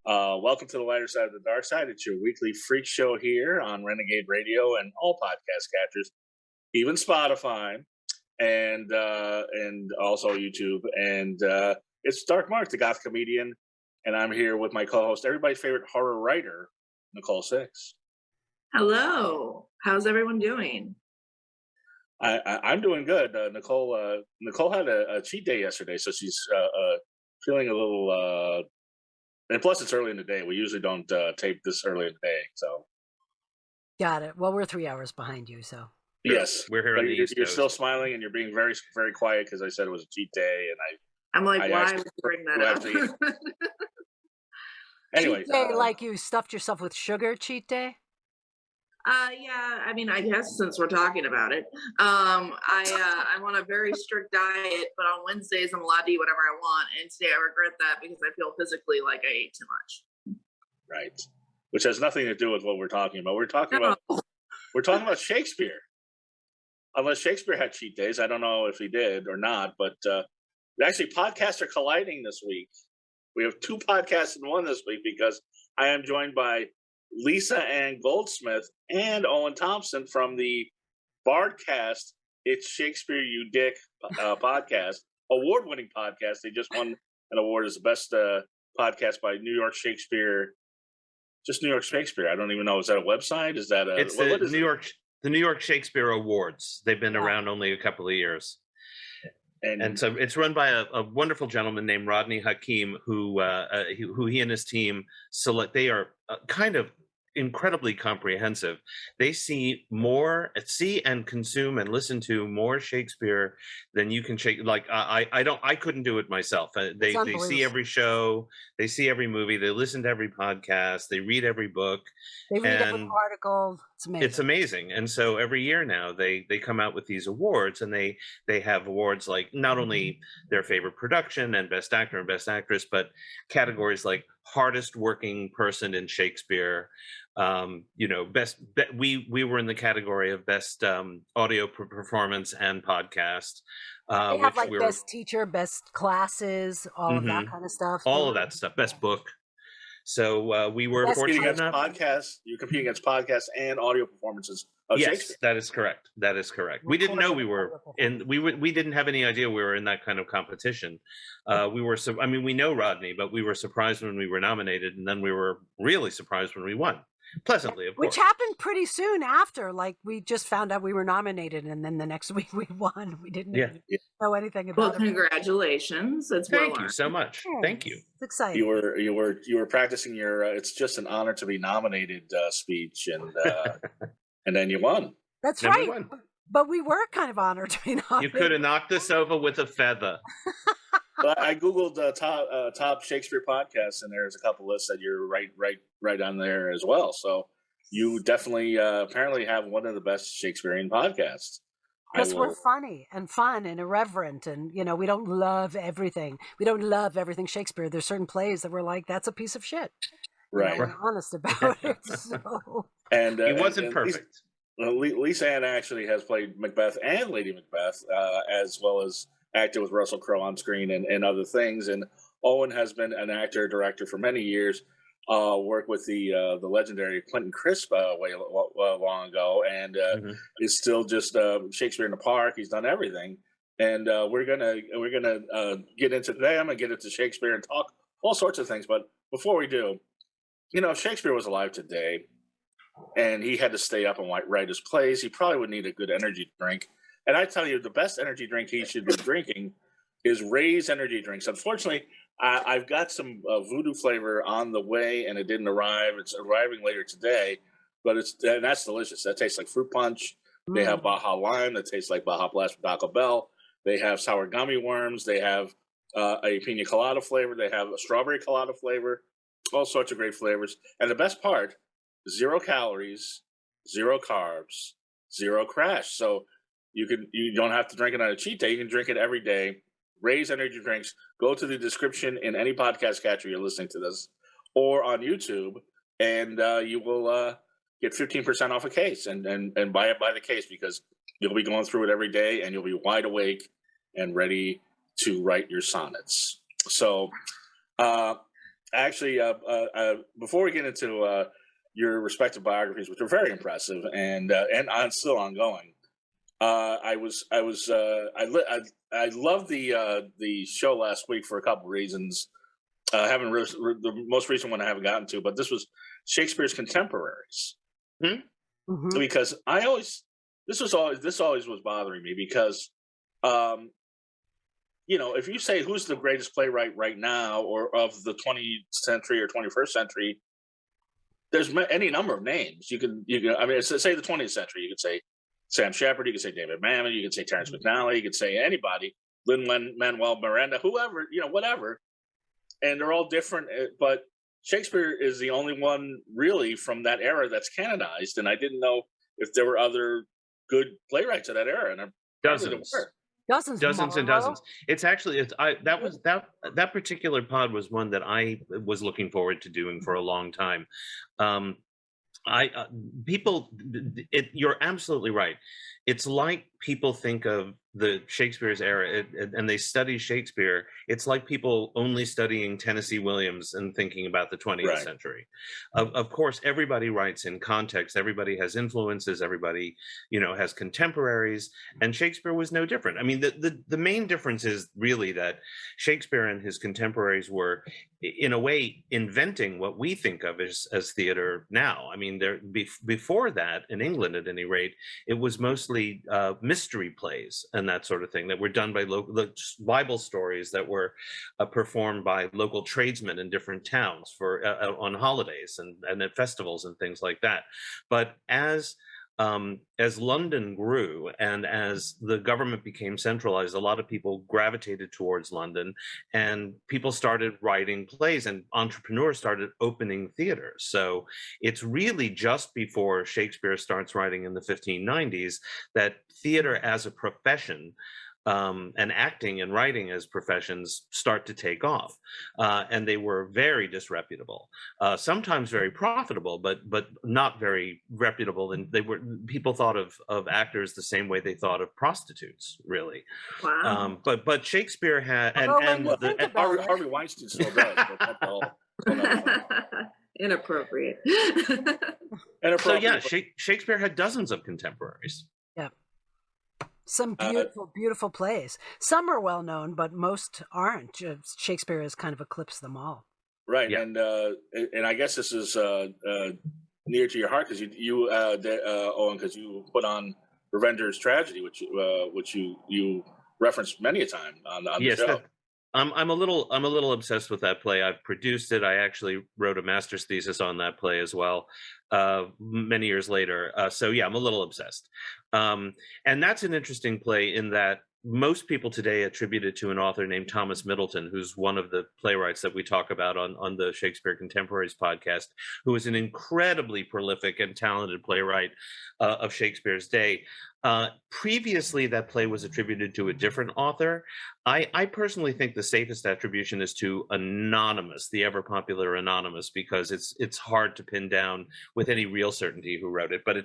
Welcome to the lighter side of the dark side. It's your weekly freak show here on Renegade Radio and all podcast catchers, even Spotify, and also YouTube. And it's Dark Mark, the goth comedian, and I'm here with my co-host, everybody's favorite horror writer, Nicole Six. Hello. How's everyone doing? I'm doing good. Nicole had a cheat day yesterday, so she's feeling a little. And plus, it's early in the day. We usually don't tape this early in the day, so. Got it. Well, we're 3 hours behind you, so. Yes, we're here on the East You're Coast. still smiling, and you're being very, very quiet because I said it was a cheat day, and I'm like, why would you bring that up? Anyway, cheat day, like you stuffed yourself with sugar. Cheat day. Yeah. I mean, I guess since we're talking about it, I'm on a very strict diet, but on Wednesdays I'm allowed to eat whatever I want. And today I regret that because I feel physically like I ate too much. Right, which has nothing to do with what we're talking about. We're talking about Shakespeare. Unless Shakespeare had cheat days, I don't know if he did or not. But actually, podcasts are colliding this week. We have two podcasts in one this week because I am joined by Lisa Ann Goldsmith and Owen Thompson from the Bardcast. It's Shakespeare You Dick podcast, award-winning podcast. They just won an award as the best podcast by New York Shakespeare. Just New York Shakespeare. I don't even know. Is that a website? Is that a? It's the New York Shakespeare Awards. They've been around only a couple of years. And so it's run by a wonderful gentleman named Rodney Hakim, who he and his team select. They are kind of incredibly comprehensive. They see and consume and listen to more Shakespeare than you can shake. Like I couldn't do it myself. They see every show, they see every movie, they listen to every podcast, they read every book, they read every article. It's amazing. And so every year now they come out with these awards, and they have awards like not only their favorite production and best actor and best actress, but categories like hardest working person in Shakespeare. We were in the category of best audio performance and podcast. They have like best teacher, best classes, all of that kind of stuff. All of that stuff. Best book. So we were fortunate enough. You're competing against podcasts and audio performances of Shakespeare. That is correct. That is correct. We didn't know we were in. We didn't have any idea we were in that kind of competition. We know Rodney, but we were surprised when we were nominated, and then we were really surprised when we won. Pleasantly, of course. Which happened pretty soon after. Like, we just found out we were nominated, and then the next week we won. We didn't know anything about it. Well, congratulations! Thank you so much. Thank you. It's exciting. You were practicing your "it's just an honor to be nominated" speech, and and then you won. That's right. But we were kind of honored to be nominated. You could have knocked us over with a feather. But I googled top Shakespeare podcasts, and there's a couple lists that you're right on there as well. So you definitely apparently have one of the best Shakespearean podcasts. Because we're funny and fun and irreverent, and we don't love everything. We don't love everything Shakespeare. There's certain plays that we're like, that's a piece of shit. Right. We're honest about it. So. And it wasn't perfect. Lisa Ann actually has played Macbeth and Lady Macbeth, as well as acted with Russell Crowe on screen and other things. And Owen has been an actor, director for many years, worked with the legendary Quentin Crisp long ago, and is still just Shakespeare in the Park. He's done everything. And we're gonna get into today. I'm gonna get into Shakespeare and talk all sorts of things. But before we do, if Shakespeare was alive today and he had to stay up and write his plays, he probably would need a good energy drink. And I tell you, the best energy drink he should be drinking is Ray's energy drinks. Unfortunately, I've got some voodoo flavor on the way, and it didn't arrive. It's arriving later today, but that's delicious. That tastes like fruit punch. They have Baja Lime that tastes like Baja Blast with Taco Bell. They have sour gummy worms. They have a pina colada flavor. They have a strawberry colada flavor. All sorts of great flavors. And the best part, 0 calories, 0 carbs, 0 crash. So you don't have to drink it on a cheat day. You can drink it every day. Ray's energy drinks. Go to the description in any podcast catcher you're listening to this, or on YouTube, and you will get 15% off a case. And buy it by the case, because you'll be going through it every day, and you'll be wide awake and ready to write your sonnets. So actually, before we get into your respective biographies, which are very impressive and still ongoing, I loved the show last week for a couple reasons. The most recent one I haven't gotten to, but this was Shakespeare's contemporaries. Mm-hmm. Because this always was bothering me because, if you say who's the greatest playwright right now or of the 20th century or 21st century, there's any number of names. You can I mean, say the 20th century, you could say Sam Shepard, you could say David Mamet, you could say Terence McNally, you could say anybody, Lin-Manuel Miranda, whoever, whatever. And they're all different, but Shakespeare is the only one really from that era that's canonized. And I didn't know if there were other good playwrights of that era. And dozens and dozens. It's actually, that particular pod was one that I was looking forward to doing for a long time. You're absolutely right. It's like people think of the Shakespeare's era and they study Shakespeare. It's like people only studying Tennessee Williams and thinking about the 20th century. Of course, everybody writes in context. Everybody has influences. Everybody, has contemporaries. And Shakespeare was no different. I mean, the main difference is really that Shakespeare and his contemporaries were, in a way, inventing what we think of as theater now. I mean, before that, in England at any rate, it was mostly mystery plays and that sort of thing that were done by local Bible stories that were performed by local tradesmen in different towns for on holidays and at festivals and things like that. But as London grew and as the government became centralized, a lot of people gravitated towards London and people started writing plays and entrepreneurs started opening theaters. So it's really just before Shakespeare starts writing in the 1590s that theater as a profession and acting and writing as professions start to take off. And they were very disreputable, sometimes very profitable, but not very reputable. And people thought of actors the same way they thought of prostitutes, really. Wow. But Shakespeare had, Harvey Weinstein still does. Inappropriate. So yeah, Shakespeare had dozens of contemporaries. Yeah. Some beautiful plays. Some are well known, but most aren't. Shakespeare has kind of eclipsed them all. Right, yeah. And I guess this is near to your heart because you Owen, because you put on Revenger's Tragedy, which you referenced many a time on the show. I'm a little obsessed with that play. I've produced it. I actually wrote a master's thesis on that play as well, many years later. So yeah, I'm a little obsessed. And that's an interesting play in that most people today attribute it to an author named Thomas Middleton, who's one of the playwrights that we talk about on the Shakespeare Contemporaries podcast, who is an incredibly prolific and talented playwright of Shakespeare's day. Previously, that play was attributed to a different author. I personally think the safest attribution is to Anonymous, the ever popular Anonymous, because it's hard to pin down with any real certainty who wrote it. But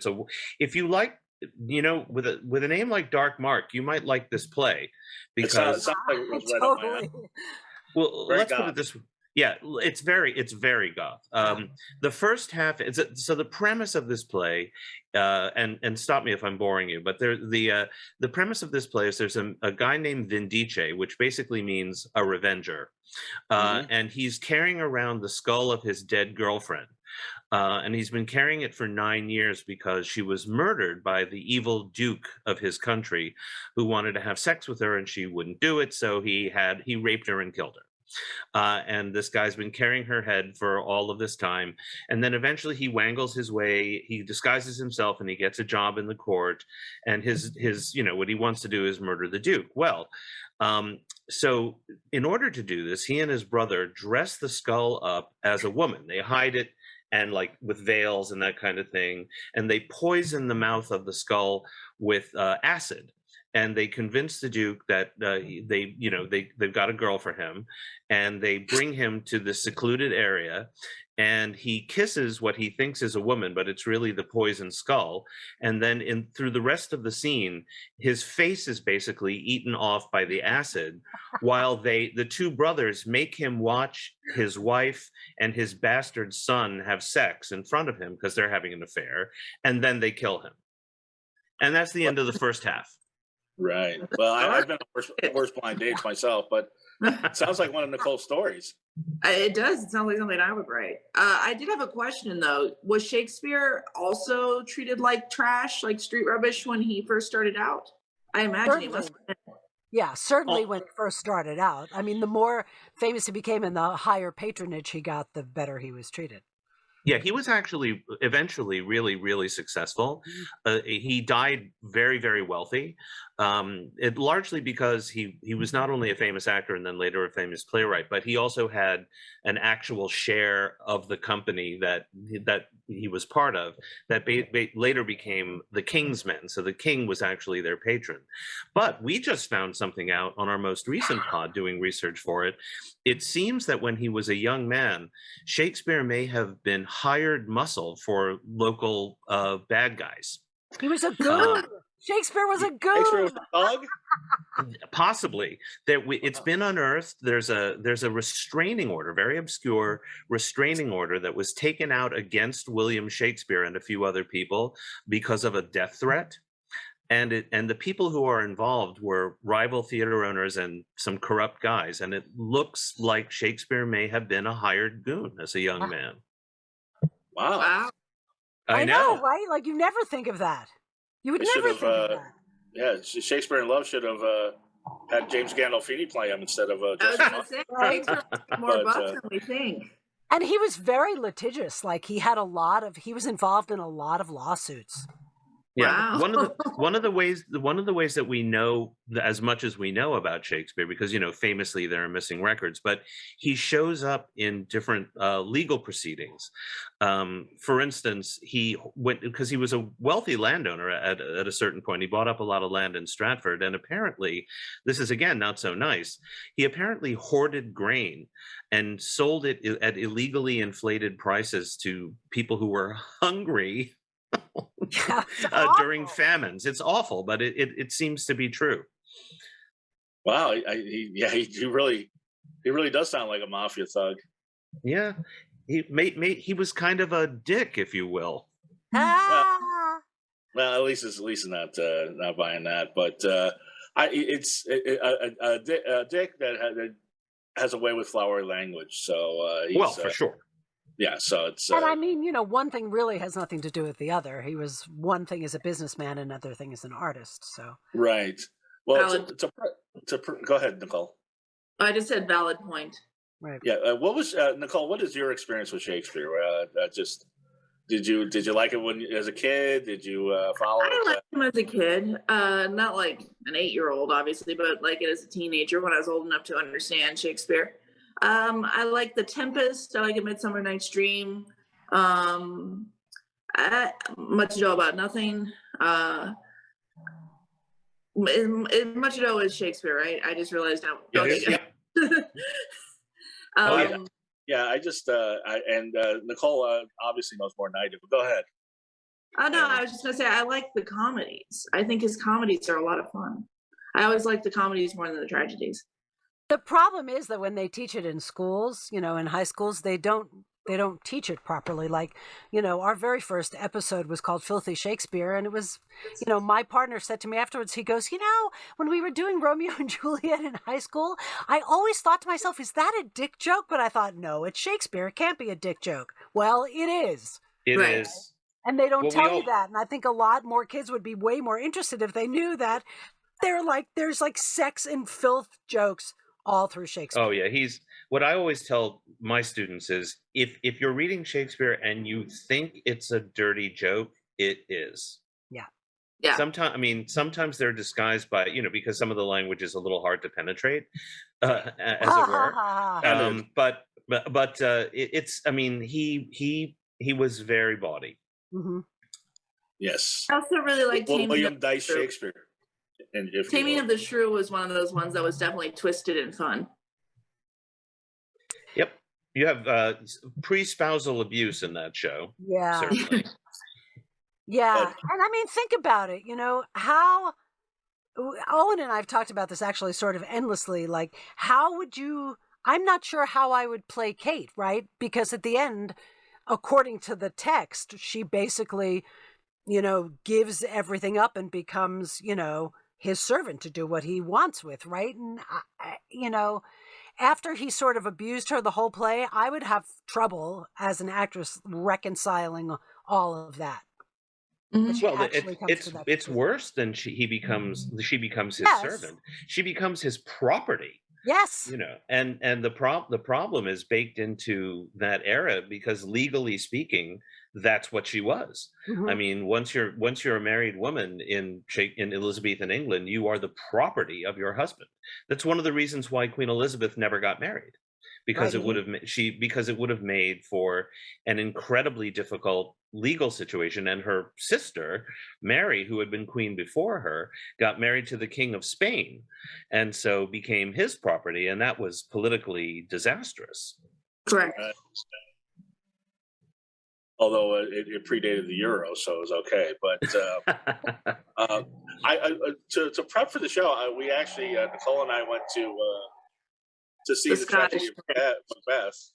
if you like, with a name like Dark Mark, you might like this play because it sounds like it was right up my alley. Well, let's put it this way. Yeah, it's very goth. The first half so the premise of this play, and stop me if I'm boring you, but the premise of this play is there's a guy named Vindice, which basically means a revenger, and he's carrying around the skull of his dead girlfriend. And he's been carrying it for 9 years because she was murdered by the evil duke of his country who wanted to have sex with her and she wouldn't do it. So he raped her and killed her. And this guy's been carrying her head for all of this time. And then eventually he wangles his way, he disguises himself and he gets a job in the court. And his what he wants to do is murder the duke. Well, so in order to do this, he and his brother dress the skull up as a woman. They hide it and like with veils and that kind of thing. And they poison the mouth of the skull with acid. and they convince the Duke that they've got a girl for him, and they bring him to the secluded area, and he kisses what he thinks is a woman, but it's really the poison skull. And then through the rest of the scene, his face is basically eaten off by the acid, while the two brothers make him watch his wife and his bastard son have sex in front of him because they're having an affair, and then they kill him. And that's the end of the first half. Right. Well, I've been on worst blind dates myself, but it sounds like one of Nicole's stories. It does. It sounds like something I would write. I did have a question, though. Was Shakespeare also treated like trash, like street rubbish, when he first started out? I imagine he must have been. Yeah, certainly when he first started out. I mean, the more famous he became and the higher patronage he got, the better he was treated. Yeah, he was actually eventually really, really successful. He died very, very wealthy, largely because he was not only a famous actor and then later a famous playwright, but he also had an actual share of the company that he was part of that later became the King's Men. So the king was actually their patron. But we just found something out on our most recent pod doing research for it. It seems that when he was a young man, Shakespeare may have been hired muscle for local bad guys. He was a goon. Shakespeare was a goon. Shakespeare was a thug? Possibly. It's been unearthed. There's a restraining order, very obscure restraining order that was taken out against William Shakespeare and a few other people because of a death threat. And the people who are involved were rival theater owners and some corrupt guys. And it looks like Shakespeare may have been a hired goon as a young man. Wow. I know, right? Like, you never think of that. You would never think of that. Yeah, Shakespeare in Love should have had James Gandolfini play him instead of I was going to say, more bucks than we think. And he was very litigious. Like, he was involved in a lot of lawsuits. Yeah, wow. one of the ways that we know as much as we know about Shakespeare, because famously there are missing records, but he shows up in different legal proceedings. For instance, he went because he was a wealthy landowner at a certain point. He bought up a lot of land in Stratford, and apparently, this is again not so nice. He apparently hoarded grain and sold it at illegally inflated prices to people who were hungry. During famines. It's awful, but it seems to be true. Wow, he really does sound like a mafia thug. Yeah, he was kind of a dick, if you will. Well, at least it's not buying that, but it's a dick that has a way with flowery language. So for sure. Yeah, so it's. And I mean, one thing really has nothing to do with the other. He was one thing as a businessman, another thing as an artist. So. Right. Well, go ahead, Nicole. I just said valid point. Right. Yeah. What was Nicole? What is your experience with Shakespeare? Did you like it as a kid? Did you follow? I liked him as a kid, not like an 8-year-old, obviously, but like it as a teenager when I was old enough to understand Shakespeare. I like The Tempest. I like A Midsummer Night's Dream. Much Ado About Nothing. Much Ado is Shakespeare, right? I just realized now. Yeah. Yeah, I just Nicole obviously knows more than I do. But go ahead. Oh no, I was just gonna say I like the comedies. I think his comedies are a lot of fun. I always like the comedies more than the tragedies. The problem is that when they teach it in schools, in high schools, they don't teach it properly. Like, our very first episode was called Filthy Shakespeare. And it was, my partner said to me afterwards, he goes, when we were doing Romeo and Juliet in high school, I always thought to myself, is that a dick joke? But I thought, no, it's Shakespeare. It can't be a dick joke. Well, it is. It is. And they don't tell you that. And I think a lot more kids would be way more interested if they knew that there's like sex and filth jokes all through Shakespeare. Oh yeah, what I always tell my students is if you're reading Shakespeare and you think it's a dirty joke, it is. Yeah. Yeah. Sometimes they're disguised by, because some of the language is a little hard to penetrate, as it were. But he was very bawdy. Mm-hmm. Yes. I also really like William Dice Shakespeare. And if Taming of the Shrew was one of those ones that was definitely twisted and fun. Yep. You have pre-spousal abuse in that show. Yeah. Certainly. Yeah. And I mean, think about it, how Owen and I have talked about this actually sort of endlessly. Like, how would you, I'm not sure how I would play Kate, right? Because at the end, according to the text, she basically, gives everything up and becomes, his servant to do what he wants with, right? And, after he sort of abused her the whole play, I would have trouble as an actress reconciling all of that. Well, it's worse than she becomes his servant. She becomes his property. Yes. And the problem is baked into that era because legally speaking, that's what she was. Mm-hmm. I mean, once you're a married woman in Elizabethan England, you are the property of your husband. That's one of the reasons why Queen Elizabeth never got married, because it would have made for an incredibly difficult legal situation. And her sister Mary, who had been queen before her, got married to the King of Spain, and so became his property, and that was politically disastrous. Correct. Although it predated the Euro, so it was okay. But to prep for the show, we actually Nicole and I went to see the Tragedy of Macbeth.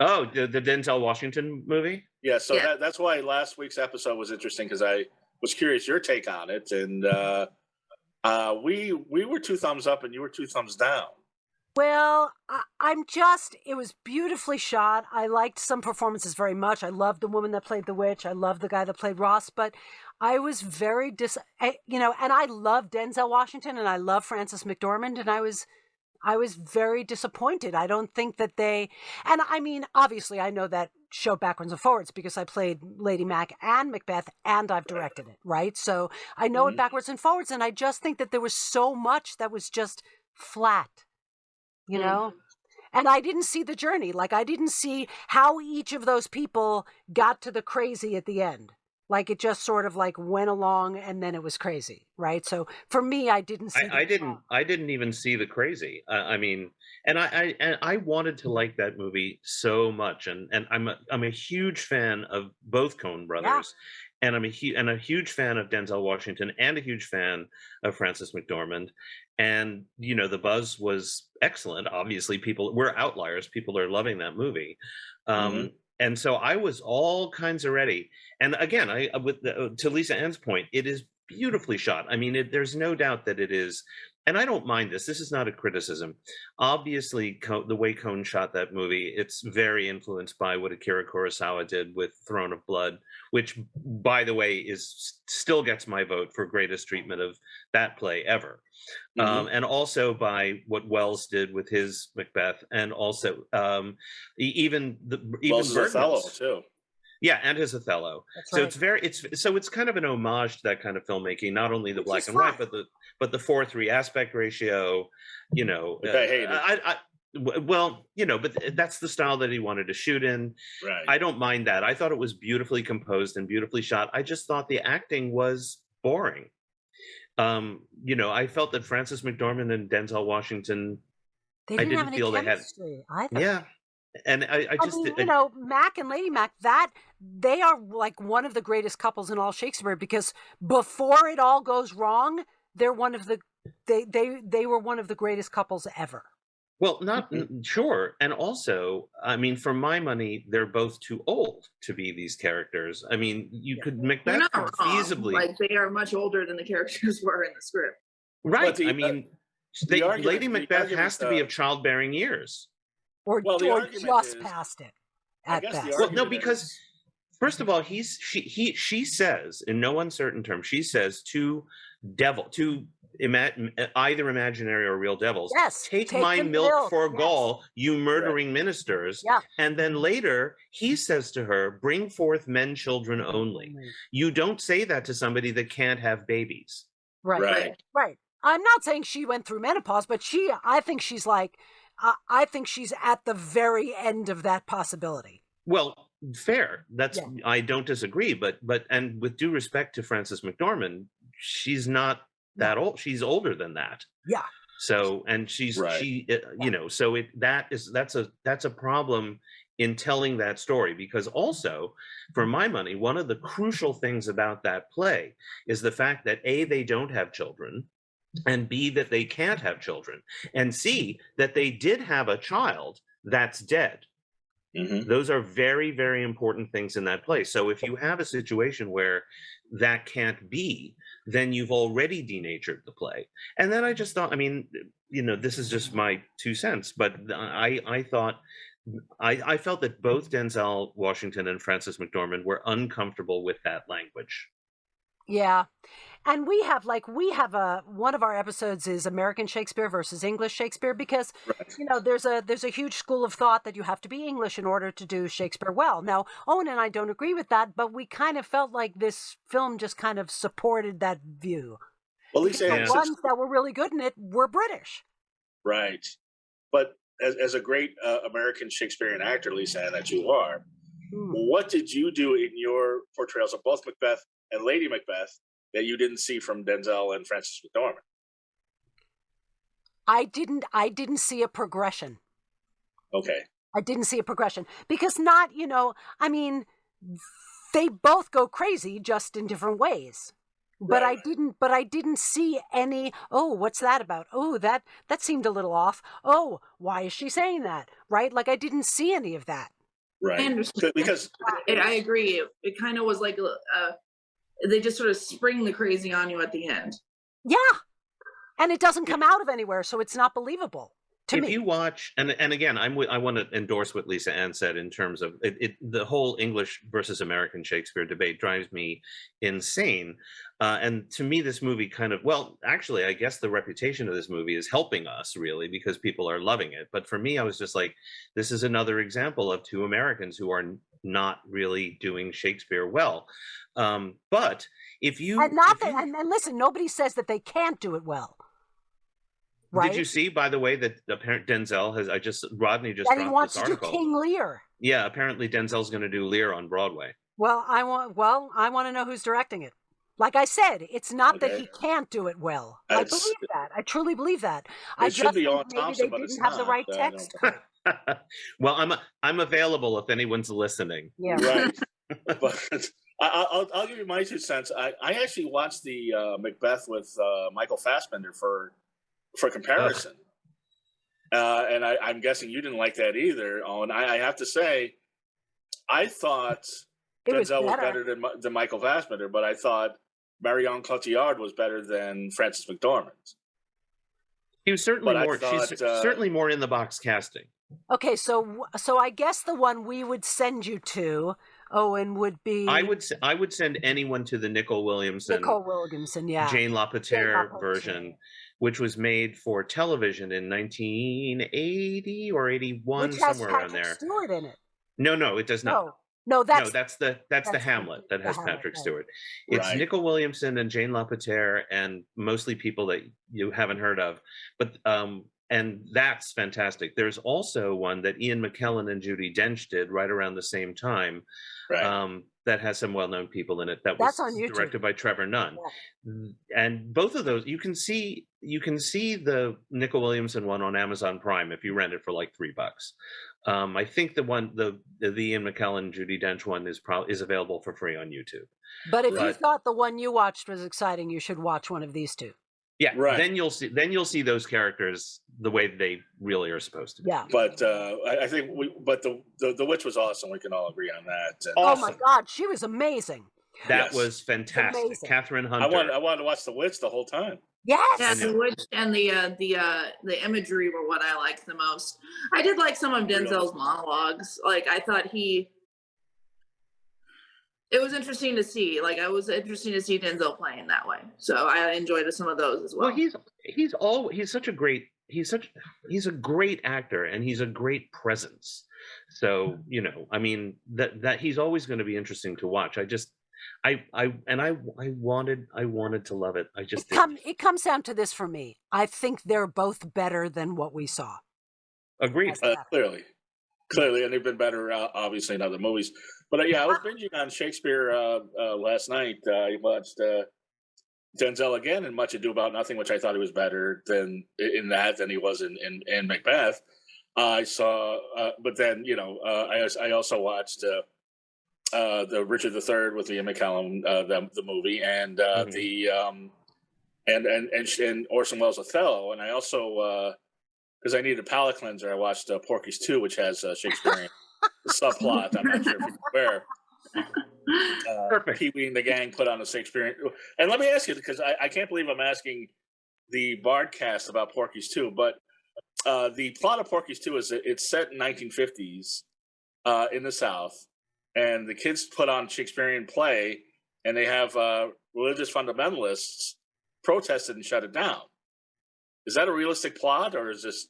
Oh, the Denzel Washington movie? Yeah, so that's why last week's episode was interesting, because I was curious your take on it, and we were 2 thumbs up and you were 2 thumbs down. Well, it was beautifully shot. I liked some performances very much. I loved the woman that played the witch. I loved the guy that played Ross, but I was very and I love Denzel Washington and I love Frances McDormand, and I was very disappointed. I don't think that and I mean, obviously I know that show backwards and forwards because I played Lady Mac and Macbeth and I've directed it, right? So I know it backwards and forwards, and I just think that there was so much that was just flat. And I didn't see the journey. Like, I didn't see how each of those people got to the crazy at the end. Like, it just sort of like went along and then it was crazy, right? So for me, I didn't see. I didn't even see the crazy. I mean, and I wanted to like that movie so much, and I'm a huge fan of both Coen brothers. Yeah. And I'm a huge fan of Denzel Washington and a huge fan of Frances McDormand. And, the buzz was excellent. Obviously, we're outliers. People are loving that movie. And so I was all kinds of ready. And again, to Lisa Ann's point, it is beautifully shot. I mean, there's no doubt that it is. And I don't mind this. This is not a criticism. Obviously, the way Coen shot that movie, it's very influenced by what Akira Kurosawa did with Throne of Blood, which, by the way, still gets my vote for greatest treatment of that play ever. And also by what Wells did with his Macbeth, and also even Othello too. Yeah, and his Othello. That's so right. It's kind of an homage to that kind of filmmaking, not only the black and white, but the 4:3 aspect ratio. Which I hated. But that's the style that he wanted to shoot in. Right. I don't mind that. I thought it was beautifully composed and beautifully shot. I just thought the acting was boring. I felt that Frances McDormand and Denzel Washington, I didn't feel they had either. Yeah. And I just, Mac and Lady Mac, they are like one of the greatest couples in all Shakespeare, because before it all goes wrong, they're they were one of the greatest couples ever. Well, not sure. And also, I mean, for my money, they're both too old to be these characters. I mean, Macbeth could feasibly. Like, they are much older than the characters were in the script. Right. Lady Macbeth has to be of childbearing years. Or just past it at best. Well, no, because first of all, she says, in no uncertain terms, she says to either imaginary or real devils, yes, take my milk for gall, you murdering ministers. Yeah. And then later he says to her, bring forth men, children only. You don't say that to somebody that can't have babies. Right. I'm not saying she went through menopause, but I think she's at the very end of that possibility. Well, fair. I don't disagree, but and with due respect to Frances McDormand, she's not that old. She's older than that. Yeah. So, and she's, you know, so that's a problem in telling that story, because also, for my money, one of the crucial things about that play is the fact that A, they don't have children, and B, that they can't have children, and C, that they did have a child that's dead. Mm-hmm. Those are very, very important things in that play. So if you have a situation where that can't be, then you've already denatured the play. And then I just thought, I mean, you know, this is just my 2 cents, but I thought, I felt that both Denzel Washington and Frances McDormand were uncomfortable with that language. Yeah. And we have one of our episodes is American Shakespeare versus English Shakespeare, because, you know, there's a huge school of thought that you have to be English in order to do Shakespeare well. Now, Owen and I don't agree with that, but we kind of felt like this film just kind of supported that view. Well, Lisa, the ones that were really good in it were British. Right. But as a great American Shakespearean actor, Lisa, that you are, what did you do in your portrayals of both Macbeth and Lady Macbeth that you didn't see from Denzel and Frances McDormand? I didn't see a progression. Okay. I didn't see a progression because not, you know, I mean, they both go crazy just in different ways. But right. I didn't see any, oh, what's that about? Oh, that seemed a little off. Oh, why is she saying that? Right? Like I didn't see any of that. Right. I understand. Because I agree. It kind of was like they just sort of spring the crazy on you at the end. Yeah. And it doesn't come out of anywhere, so it's not believable to me. If you watch, and again, I want to endorse what Lisa Ann said in terms of the whole English versus American Shakespeare debate drives me insane. And to me, this movie kind of, well, actually, I guess the reputation of this movie is helping us really because people are loving it. But for me, I was just like, this is another example of two Americans who are not really doing Shakespeare well. But if you and listen, nobody says that they can't do it well. Right? Did you see, by the way, that apparently Denzel has? Rodney just that dropped he wants this to article. do King Lear. Yeah, apparently Denzel's going to do Lear on Broadway. Well, I want to know who's directing it. Like I said, it's not that he can't do it well. I believe that. I truly believe that. I just think maybe Thompson, they didn't have the right text. Well, I'm available if anyone's listening. Yeah, right. But I'll give you my 2 cents. I actually watched the Macbeth with Michael Fassbender for comparison, and I'm guessing you didn't like that either. And I have to say, I thought Denzel was better than Michael Fassbender, but I thought Marion Cotillard was better than Frances McDormand. He was certainly more. She's certainly more in the box casting. Okay, so I guess the one we would send you to, Owen, would be. I would send anyone to the Nicole Williamson, yeah, Jane LaPierre version, which was made for television in 1980 or 81, somewhere around there. Stewart in it. No, it does not. No, that's the Hamlet that has Patrick Stewart. It's right. Nicole Williamson and Jane LaPierre and mostly people that you haven't heard of, but and that's fantastic. There's also one that Ian McKellen and Judi Dench did right around the same time. Right. That has some well-known people in it. That's on YouTube. Directed by Trevor Nunn. Yeah. And both of those, you can see the Nicole Williamson one on Amazon Prime if you rent it for like $3. I think the Ian McKellen, Judi Dench one is available for free on YouTube. But if you thought the one you watched was exciting, you should watch one of these two. Yeah, right. Then you'll see those characters the way they really are supposed to be. Yeah. But I think the witch was awesome. We can all agree on that. And awesome. Oh my God, she was amazing. That was fantastic. Catherine Hunter. I wanted to watch the witch the whole time. Yes. Yeah, the witch and the imagery were what I liked the most. I did like some of Denzel's monologues. Like I thought it was interesting to see. Like it was interesting to see Denzel playing that way. So I enjoyed some of those as well. Well, he's a great actor and he's a great presence. So, you know, I mean that he's always going to be interesting to watch. I wanted to love it. It comes down to this for me. I think they're both better than what we saw. Agreed. Clearly, and they've been better, obviously, in other movies. But I was binging on Shakespeare last night. I watched Denzel again in Much Ado About Nothing, which I thought he was better than in that than he was in Macbeth. I saw, but then I also watched the Richard III with Ian McKellen, the movie, and and Orson Welles' Othello, and I also because I needed a palate cleanser, I watched Porky's 2, which has Shakespearean subplot. I'm not sure if you're aware. Perfect. Pee-wee and the gang put on a Shakespearean. And let me ask you, because I can't believe I'm asking the Bardcast about Porky's 2, but the plot of Porky's 2 is it's set in 1950s in the South, and the kids put on Shakespearean play, and they have religious fundamentalists protested and shut it down. Is that a realistic plot, or is this,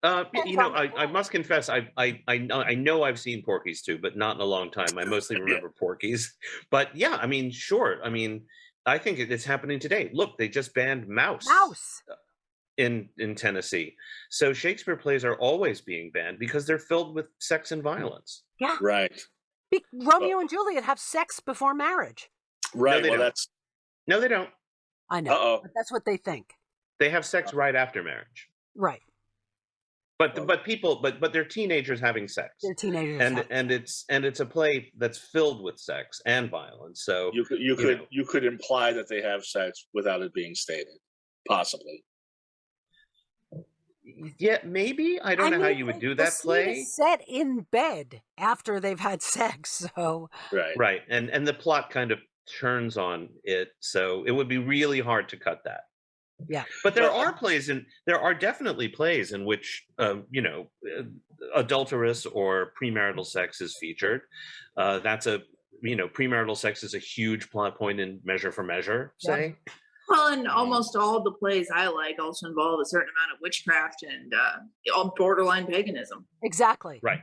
I must confess, I know I've seen Porky's too, but not in a long time. I mostly remember Porky's. But yeah, I mean, sure. I mean, I think it's happening today. Look, they just banned Mouse. In Tennessee. So Shakespeare plays are always being banned because they're filled with sex and violence. Yeah. Right. Romeo and Juliet have sex before marriage. Right. No, they don't. I know. But that's what they think. They have sex right after marriage. Right. But they're teenagers having sex. They're teenagers. And it's a play that's filled with sex and violence. So you could imply that they have sex without it being stated, possibly. Yeah, maybe. I don't know how you would do that play. It's set in bed after they've had sex, so right, and the plot kind of turns on it, so it would be really hard to cut that. Yeah, but there are definitely plays in which adulterous or premarital sex is featured. That's premarital sex is a huge plot point in Measure for Measure, say. Yeah. Well, and almost all of the plays I like also involve a certain amount of witchcraft and borderline paganism. Exactly. Right.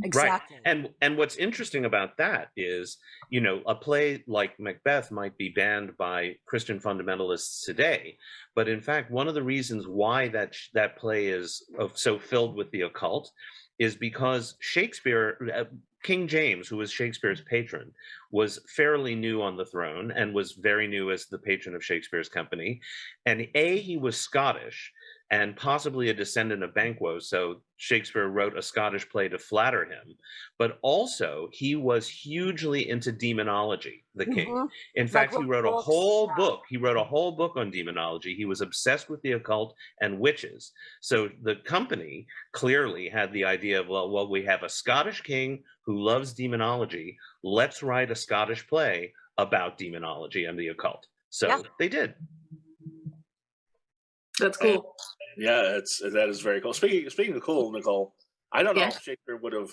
Exactly. Right. And what's interesting about that is, a play like Macbeth might be banned by Christian fundamentalists today, but in fact, one of the reasons why that play is so filled with the occult is because Shakespeare, King James, who was Shakespeare's patron, was fairly new on the throne and was very new as the patron of Shakespeare's company. And he was Scottish and possibly a descendant of Banquo, so Shakespeare wrote a Scottish play to flatter him. But also, he was hugely into demonology, the king. In fact, he wrote a whole book. He wrote a whole book on demonology. He was obsessed with the occult and witches. So the company clearly had the idea of, well, we have a Scottish king who loves demonology. Let's write a Scottish play about demonology and the occult. So they did. That's cool. Yeah, that is very cool. Speaking of cool, Nicole, I don't know if Shakespeare would have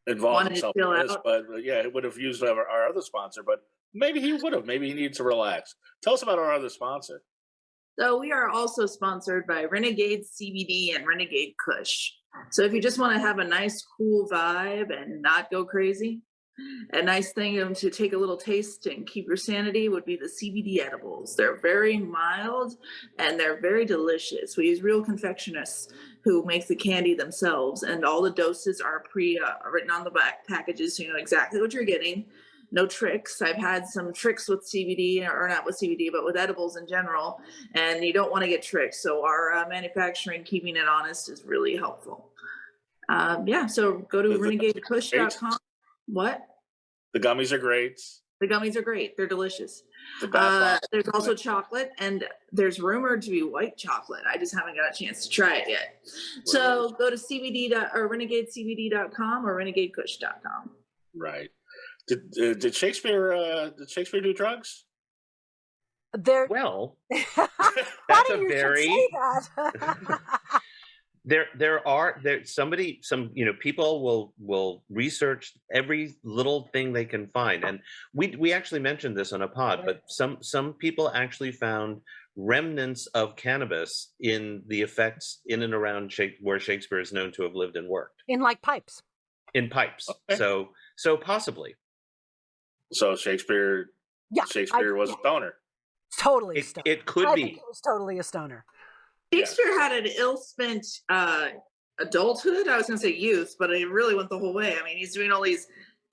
involved himself in this, but it would have used our other sponsor. But maybe he would have. Maybe he needs to relax. Tell us about our other sponsor. So we are also sponsored by Renegade CBD and Renegade Kush. So if you just want to have a nice, cool vibe and not go crazy, a nice thing to take a little taste and keep your sanity would be the CBD edibles. They're very mild and they're very delicious. We use real confectionists who make the candy themselves, and all the doses are written on the back packages, so you know exactly what you're getting. No tricks. I've had some tricks with CBD, or not with CBD, but with edibles in general, and you don't want to get tricked. So our manufacturing, keeping it honest, is really helpful. So go to renegadekush.com. What? The gummies are great. The gummies are great. They're delicious. There's also chocolate, and there's rumored to be white chocolate. I just haven't got a chance to try it yet. So go to renegadecbd.com or renegadekush.com. Right. Did Shakespeare do drugs? That's a very people will research every little thing they can find, and we actually mentioned this on a pod, but some people actually found remnants of cannabis in the effects in and around where Shakespeare is known to have lived and worked, in pipes. Okay. So possibly. So Shakespeare was a stoner. Totally stoner. It could be. Think it was totally a stoner. Shakespeare had an ill-spent adulthood. I was going to say youth, but it really went the whole way. I mean, he's doing all these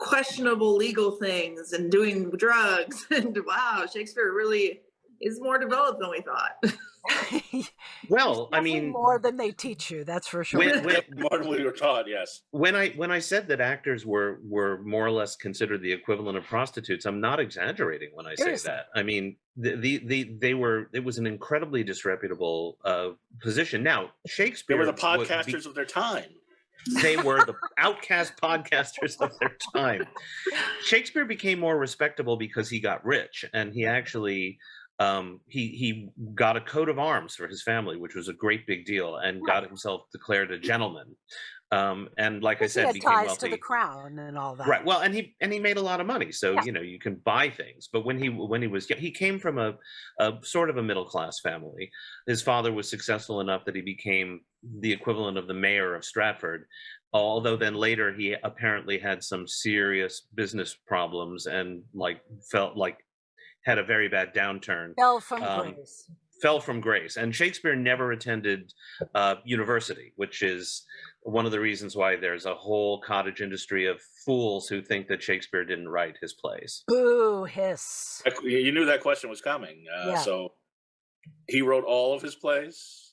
questionable legal things and doing drugs. And wow, Shakespeare really is more developed than we thought. Well, I mean, more than they teach you, that's for sure. More than we were taught, yes. When I said that actors were more or less considered the equivalent of prostitutes, I'm not exaggerating when I say that. I mean, it was an incredibly disreputable position. Now, Shakespeare, they were the podcasters of their time. They were the outcast podcasters of their time. Shakespeare became more respectable because he got rich, and he actually he got a coat of arms for his family, which was a great big deal, and got himself declared a gentleman. And like I said, became ties wealthy. To the crown and all that. Right. Well, and he made a lot of money, so you know, you can buy things. But when he came from a sort of a middle class family. His father was successful enough that he became the equivalent of the mayor of Stratford. Although then later he apparently had some serious business problems and had a very bad downturn. Fell from grace. And Shakespeare never attended university, which is one of the reasons why there's a whole cottage industry of fools who think that Shakespeare didn't write his plays. Boo, hiss. You knew that question was coming. So he wrote all of his plays?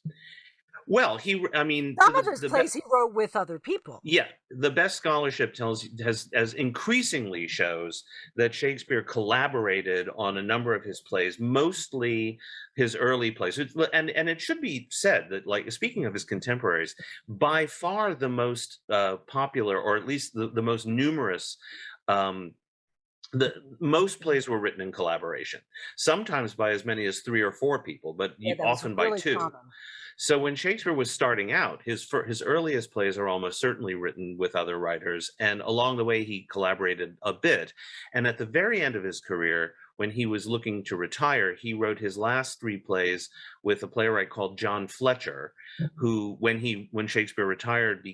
Well, some of his plays he wrote with other people. Yeah, the best scholarship has increasingly shows that Shakespeare collaborated on a number of his plays, mostly his early plays. And it should be said that, like, speaking of his contemporaries, by far the most popular, or at least the most numerous. Most plays were written in collaboration, sometimes by as many as 3 or 4 people, but often by 2. Common. So when Shakespeare was starting out, his earliest plays are almost certainly written with other writers, and along the way he collaborated a bit. And at the very end of his career, when he was looking to retire, he wrote his last 3 plays with a playwright called John Fletcher, who, when Shakespeare retired,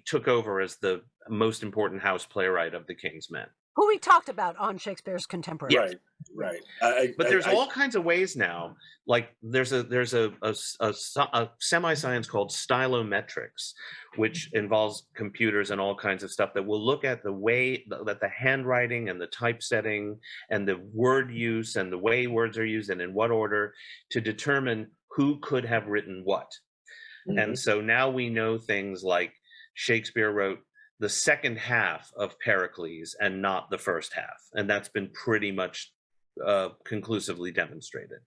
took over as the most important house playwright of the King's Men. Who we talked about on Shakespeare's Contemporary. Right. But there's all kinds of ways now. Like there's a semi-science called stylometrics, which involves computers and all kinds of stuff that will look at the way that the handwriting and the typesetting and the word use and the way words are used and in what order to determine who could have written what. Mm-hmm. And so now we know things like Shakespeare wrote the second half of Pericles and not the first half. And that's been pretty much conclusively demonstrated.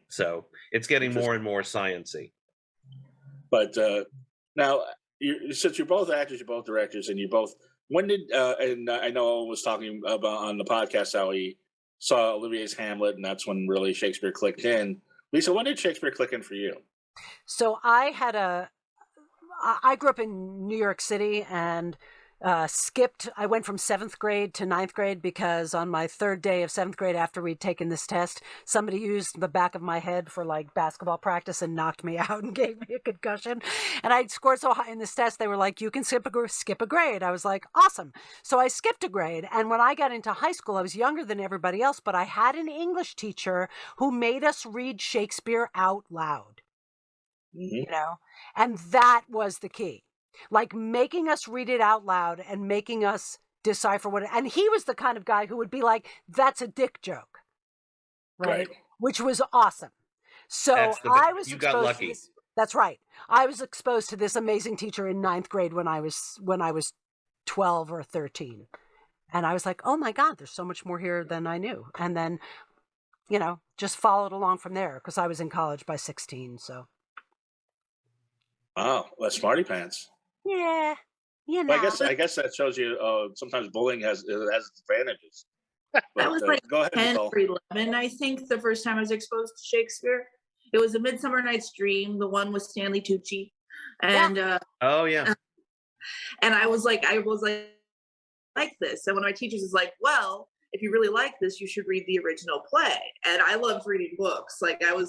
So it's getting more and more science-y. But now, since you're both actors, you're both directors, and when did, and I know Owen was talking about on the podcast how he saw Olivier's Hamlet, and that's when really Shakespeare clicked in. Lisa, when did Shakespeare click in for you? So I grew up in New York City and I went from 7th grade to 9th grade because on my 3rd day of 7th grade, after we'd taken this test, somebody used the back of my head for like basketball practice and knocked me out and gave me a concussion. And I scored so high in this test, they were like, you can skip a grade. I was like, awesome. So I skipped a grade. And when I got into high school, I was younger than everybody else, but I had an English teacher who made us read Shakespeare out loud. You know, and that was the key, like making us read it out loud and making us decipher and he was the kind of guy who would be like, that's a dick joke, right? Which was awesome. So I was exposed to this. That's right. I was exposed to this amazing teacher in 9th grade when I was 12 or 13. And I was like, oh my God, there's so much more here than I knew. And then, you know, just followed along from there because I was in college by 16. So. Wow, that's smarty pants. Yeah, you know. I guess that shows you sometimes bullying has its advantages. That was like 10 or 11, I think, the first time I was exposed to Shakespeare. It was A Midsummer Night's Dream, the one with Stanley Tucci, and and I was like this. And one of my teachers is like, well, if you really like this, you should read the original play. And I loved reading books. Like I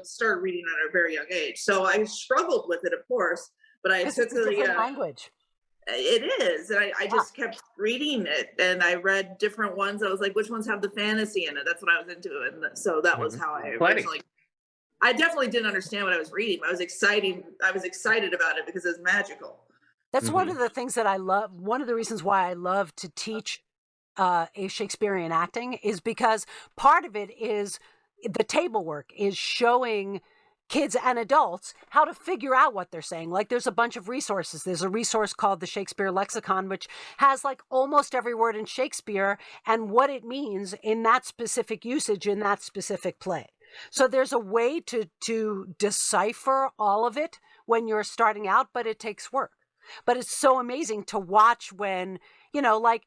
started reading at a very young age. So I struggled with it, of course, but I took the language. It is. And I just kept reading it, and I read different ones. I was like, which ones have the fantasy in it? That's what I was into. And so that was how I originally, I definitely didn't understand what I was reading. I was excited about it because it was magical. That's one of the things that I love. One of the reasons why I love to teach a Shakespearean acting is because part of it is the table work, is showing kids and adults how to figure out what they're saying. Like there's a bunch of resources. There's a resource called the Shakespeare Lexicon, which has like almost every word in Shakespeare and what it means in that specific usage in that specific play. So there's a way to decipher all of it when you're starting out, but it takes work. But it's so amazing to watch when, like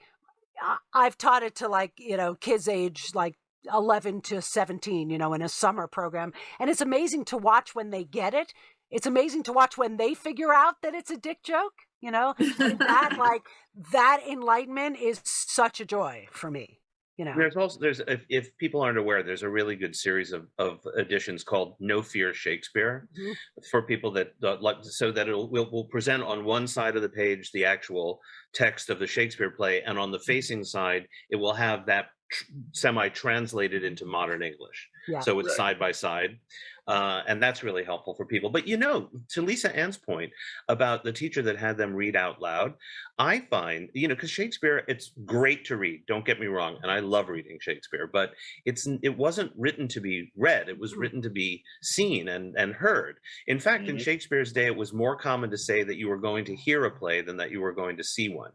I've taught it to like, kids age like 11 to 17, in a summer program. And it's amazing to watch when they get it. It's amazing to watch when they figure out that it's a dick joke, and that enlightenment is such a joy for me. There's if people aren't aware, there's a really good series of editions called No Fear Shakespeare for people that like, so that we'll present on one side of the page the actual text of the Shakespeare play, and on the facing side it will have that semi-translated into modern English. Yeah. So it's side by side. And that's really helpful for people. But to Lisa Ann's point about the teacher that had them read out loud, I find, because Shakespeare, it's great to read, don't get me wrong, and I love reading Shakespeare, but it wasn't written to be read, it was written to be seen and heard. In fact, in Shakespeare's day, it was more common to say that you were going to hear a play than that you were going to see one.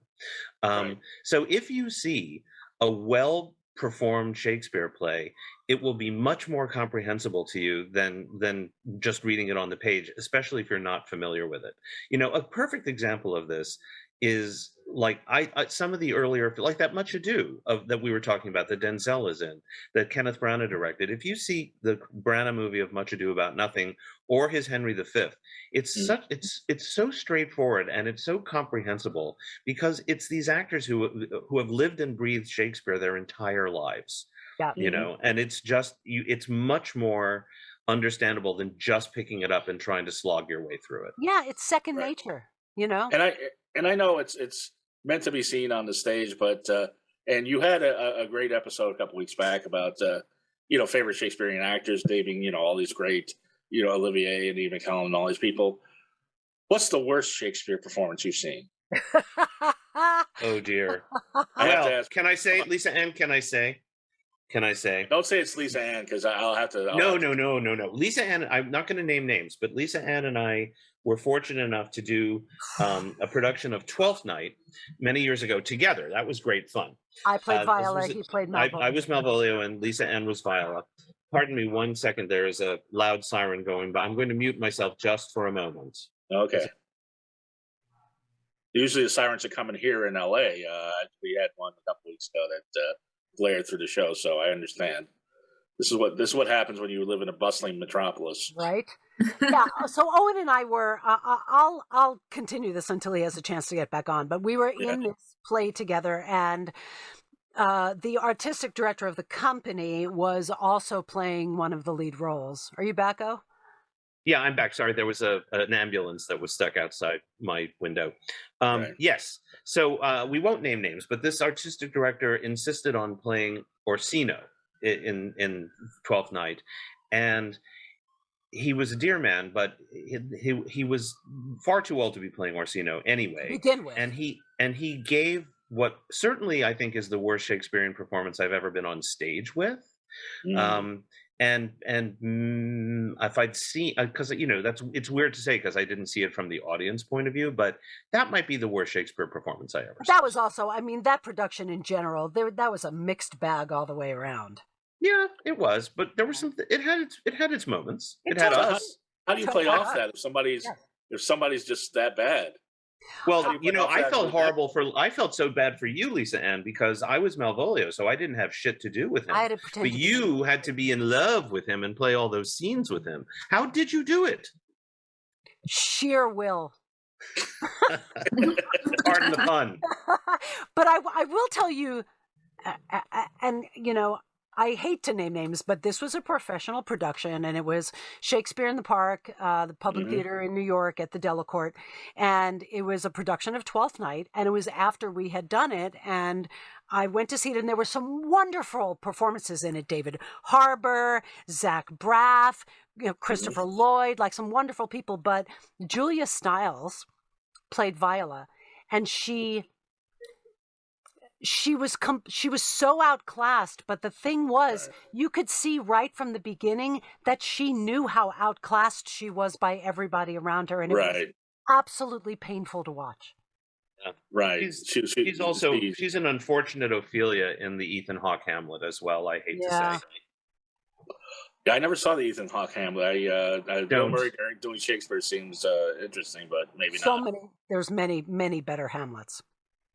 So if you see a well-performed Shakespeare play, it will be much more comprehensible to you than just reading it on the page, especially if you're not familiar with it. A perfect example of this is like some of the earlier, like that Much Ado that we were talking about, that Denzel is in, that Kenneth Branagh directed. If you see the Branagh movie of Much Ado About Nothing or his Henry V, it's so straightforward and it's so comprehensible because it's these actors who have lived and breathed Shakespeare their entire lives. Yeah. And it's just it's much more understandable than just picking it up and trying to slog your way through it. Yeah, it's second nature, And I know it's meant to be seen on the stage, but and you had a great episode a couple weeks back about favorite Shakespearean actors, naming all these great Olivier and even Colin and all these people. What's the worst Shakespeare performance you've seen? Oh dear. I have to ask. Can I say, Lisa Ann? Can I say? Don't say it's Lisa Ann, because I'll have to. No. Lisa Ann, I'm not going to name names, but Lisa Ann and I were fortunate enough to do a production of Twelfth Night many years ago together. That was great fun. I played Viola, he played Malvolio. I was Malvolio and Lisa Ann was Viola. Pardon me 1 second, there is a loud siren going by. I'm going to mute myself just for a moment. Okay. Usually the sirens are coming here in LA. We had one a couple weeks ago that blared through the show, so I understand. This is what happens when you live in a bustling metropolis, right? Yeah. So Owen and I were. I'll continue this until he has a chance to get back on. But we were in this play together, and the artistic director of the company was also playing one of the lead roles. Are you back, O? Yeah, I'm back. Sorry, there was an ambulance that was stuck outside my window. Yes. So we won't name names, but this artistic director insisted on playing Orsino in Twelfth Night, and he was a dear man, but he was far too old to be playing Orsino anyway. To begin with. And he gave what certainly I think is the worst Shakespearean performance I've ever been on stage with. And if I'd seen, because it's weird to say because I didn't see it from the audience point of view, but that might be the worst Shakespeare performance I ever saw. That was also, that production in general, that was a mixed bag all the way around. Yeah, it was, but there were some. It had its moments. It had us. How do you play off that if somebody's just that bad? Well, I felt so bad for you, Lisa Ann, because I was Malvolio, so I didn't have shit to do with him. I had to pretend. But you had to be in love with him and play all those scenes with him. How did you do it? Sheer will. Pardon the pun. But I will tell you, and I hate to name names, but this was a professional production, and it was Shakespeare in the Park, the Public Theater in New York at the Delacorte, and it was a production of Twelfth Night, and it was after we had done it, and I went to see it, and there were some wonderful performances in it. David Harbour, Zach Braff, Christopher Lloyd, like some wonderful people, but Julia Stiles played Viola, and she was so outclassed, but the thing was, you could see right from the beginning that she knew how outclassed she was by everybody around her, and it was absolutely painful to watch. Yeah. Right. She's an unfortunate Ophelia in the Ethan Hawke Hamlet as well, I hate to say. Yeah, I never saw the Ethan Hawke Hamlet. Bill Murray doing Shakespeare seems interesting, but maybe not. There's many better Hamlets.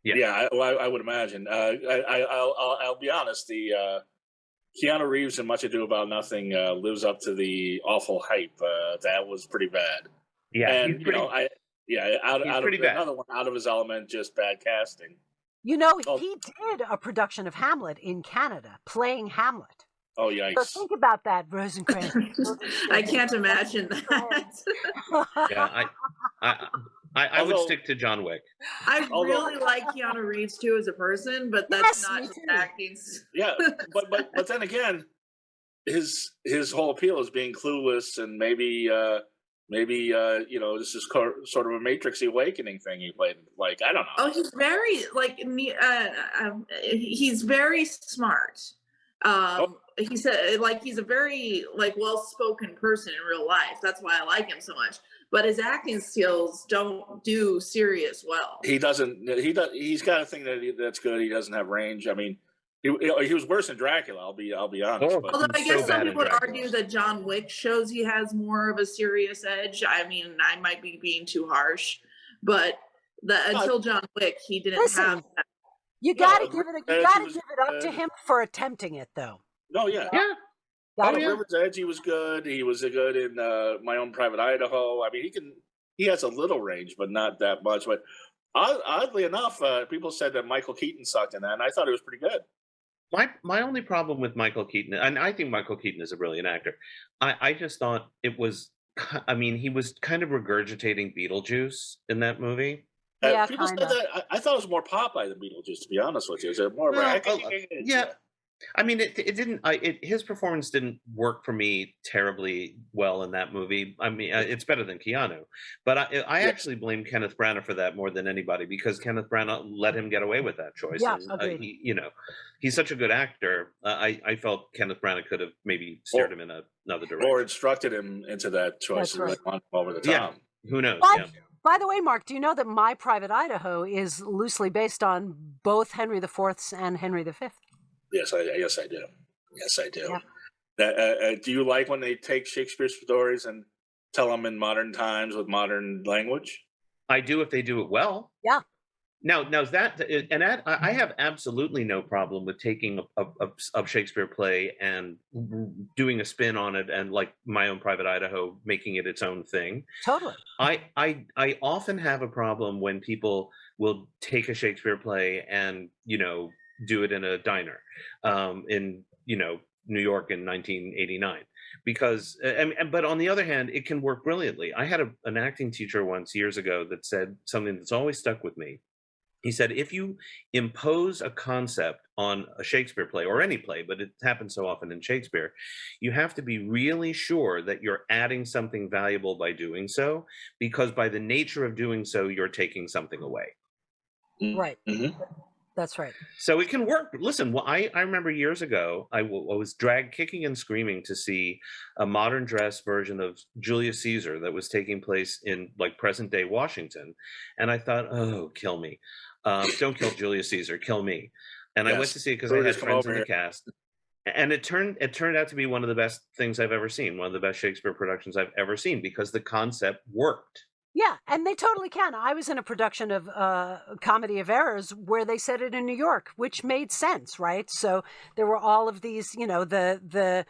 Yeah, I would imagine. I'll be honest. The Keanu Reeves in Much Ado About Nothing lives up to the awful hype. That was pretty bad. Yeah, and another one out of his element, just bad casting. You know, he did a production of Hamlet in Canada, playing Hamlet. Oh, yikes. So think about that, Rosencrantz. I can't imagine that. Yeah, I would stick to John Wick. I really like Keanu Reeves too as a person, but that's not his acting. Yeah, but then again, his whole appeal is being clueless, and maybe this is sort of a Matrix awakening thing he played. Like, I don't know. Oh, he's very he's very smart. He said he's a very well-spoken person in real life. That's why I like him so much. But his acting skills don't do serious well. He doesn't. He's got a thing that's good. He doesn't have range. I mean, he was worse than Dracula. I'll be honest. Although I guess some people would argue that John Wick shows he has more of a serious edge. I mean, I might be being too harsh, but until John Wick, he didn't have that. You gotta give it up to him for attempting it, though. Oh yeah. River's Edge, he was good. He was good in My Own Private Idaho. I mean, he has a little range, but not that much. But oddly enough, people said that Michael Keaton sucked in that, and I thought it was pretty good. My only problem with Michael Keaton, and I think Michael Keaton is a brilliant actor, I just thought it was, I mean, he was kind of regurgitating Beetlejuice in that movie. People said that. I thought it was more Popeye than Beetlejuice, to be honest with you. Is it more of I mean, it didn't. His performance didn't work for me terribly well in that movie. I mean, it's better than Keanu, but I actually blame Kenneth Branagh for that more than anybody, because Kenneth Branagh let him get away with that choice. Yeah, and, he's such a good actor. I felt Kenneth Branagh could have maybe steered him in another direction, or instructed him into that choice. That's right. Over the top. Yeah, who knows? By the way, Mark, do you know that My Private Idaho is loosely based on both Henry IV's and Henry V? Yes, I do. Yes, I do. Yeah. Do you like when they take Shakespeare's stories and tell them in modern times with modern language? I do if they do it well. Yeah. Now I have absolutely no problem with taking a Shakespeare play and doing a spin on it, and like My Own Private Idaho, making it its own thing. Totally. I often have a problem when people will take a Shakespeare play and do it in a diner in New York in 1989, because but on the other hand, it can work brilliantly. I had an acting teacher once years ago that said something that's always stuck with me. He said, if you impose a concept on a Shakespeare play, or any play, but it happens so often in Shakespeare, you have to be really sure that you're adding something valuable by doing so, because by the nature of doing so, you're taking something away. Right. Mm-hmm. That's right. So it can work. Listen, well, I remember years ago, I was dragged kicking and screaming to see a modern dress version of Julius Caesar that was taking place in present day Washington. And I thought, oh, kill me. Don't kill Julius Caesar, kill me. And I went to see it because I had friends in the cast. And it turned out to be one of the best things I've ever seen, one of the best Shakespeare productions I've ever seen, because the concept worked. Yeah, and they totally can. I was in a production of Comedy of Errors where they said it in New York, which made sense, right? So there were all of these, the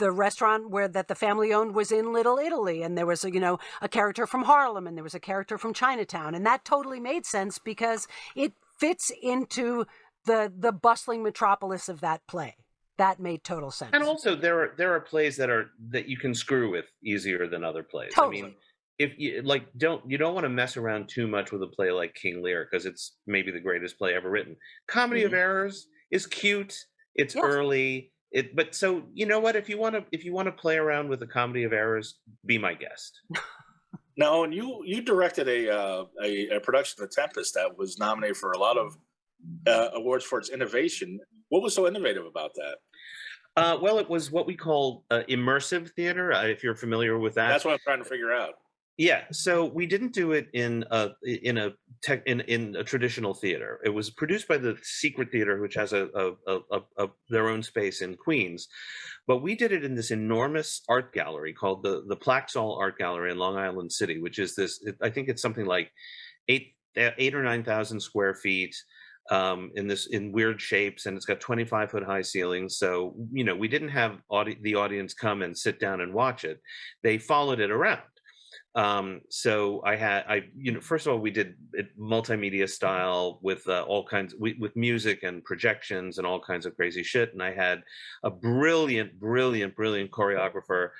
restaurant that the family owned was in Little Italy, and there was a character from Harlem, and there was a character from Chinatown, and that totally made sense because it fits into the bustling metropolis of that play. That made total sense. And also, there are plays that you can screw with easier than other plays. Totally. I mean, if you don't want to mess around too much with a play like King Lear, because it's maybe the greatest play ever written. Comedy of Errors is cute. It's early. But so you know what? If you want to play around with the Comedy of Errors, be my guest. Now, and you directed a production of Tempest that was nominated for a lot of awards for its innovation. What was so innovative about that? Well, it was what we call immersive theater, if you're familiar with that. That's what I'm trying to figure out. Yeah, so we didn't do it in a traditional theater. It was produced by the Secret Theater, which has their own space in Queens, but we did it in this enormous art gallery called the Plaxall Art Gallery in Long Island City, which is this. I think it's something like 8 or 9,000 square feet. In weird shapes, and it's got 25-foot high ceilings. So we didn't have the audience come and sit down and watch it. They followed it around. So first of all, we did it multimedia style with all kinds with music and projections and all kinds of crazy shit. And I had a brilliant choreographer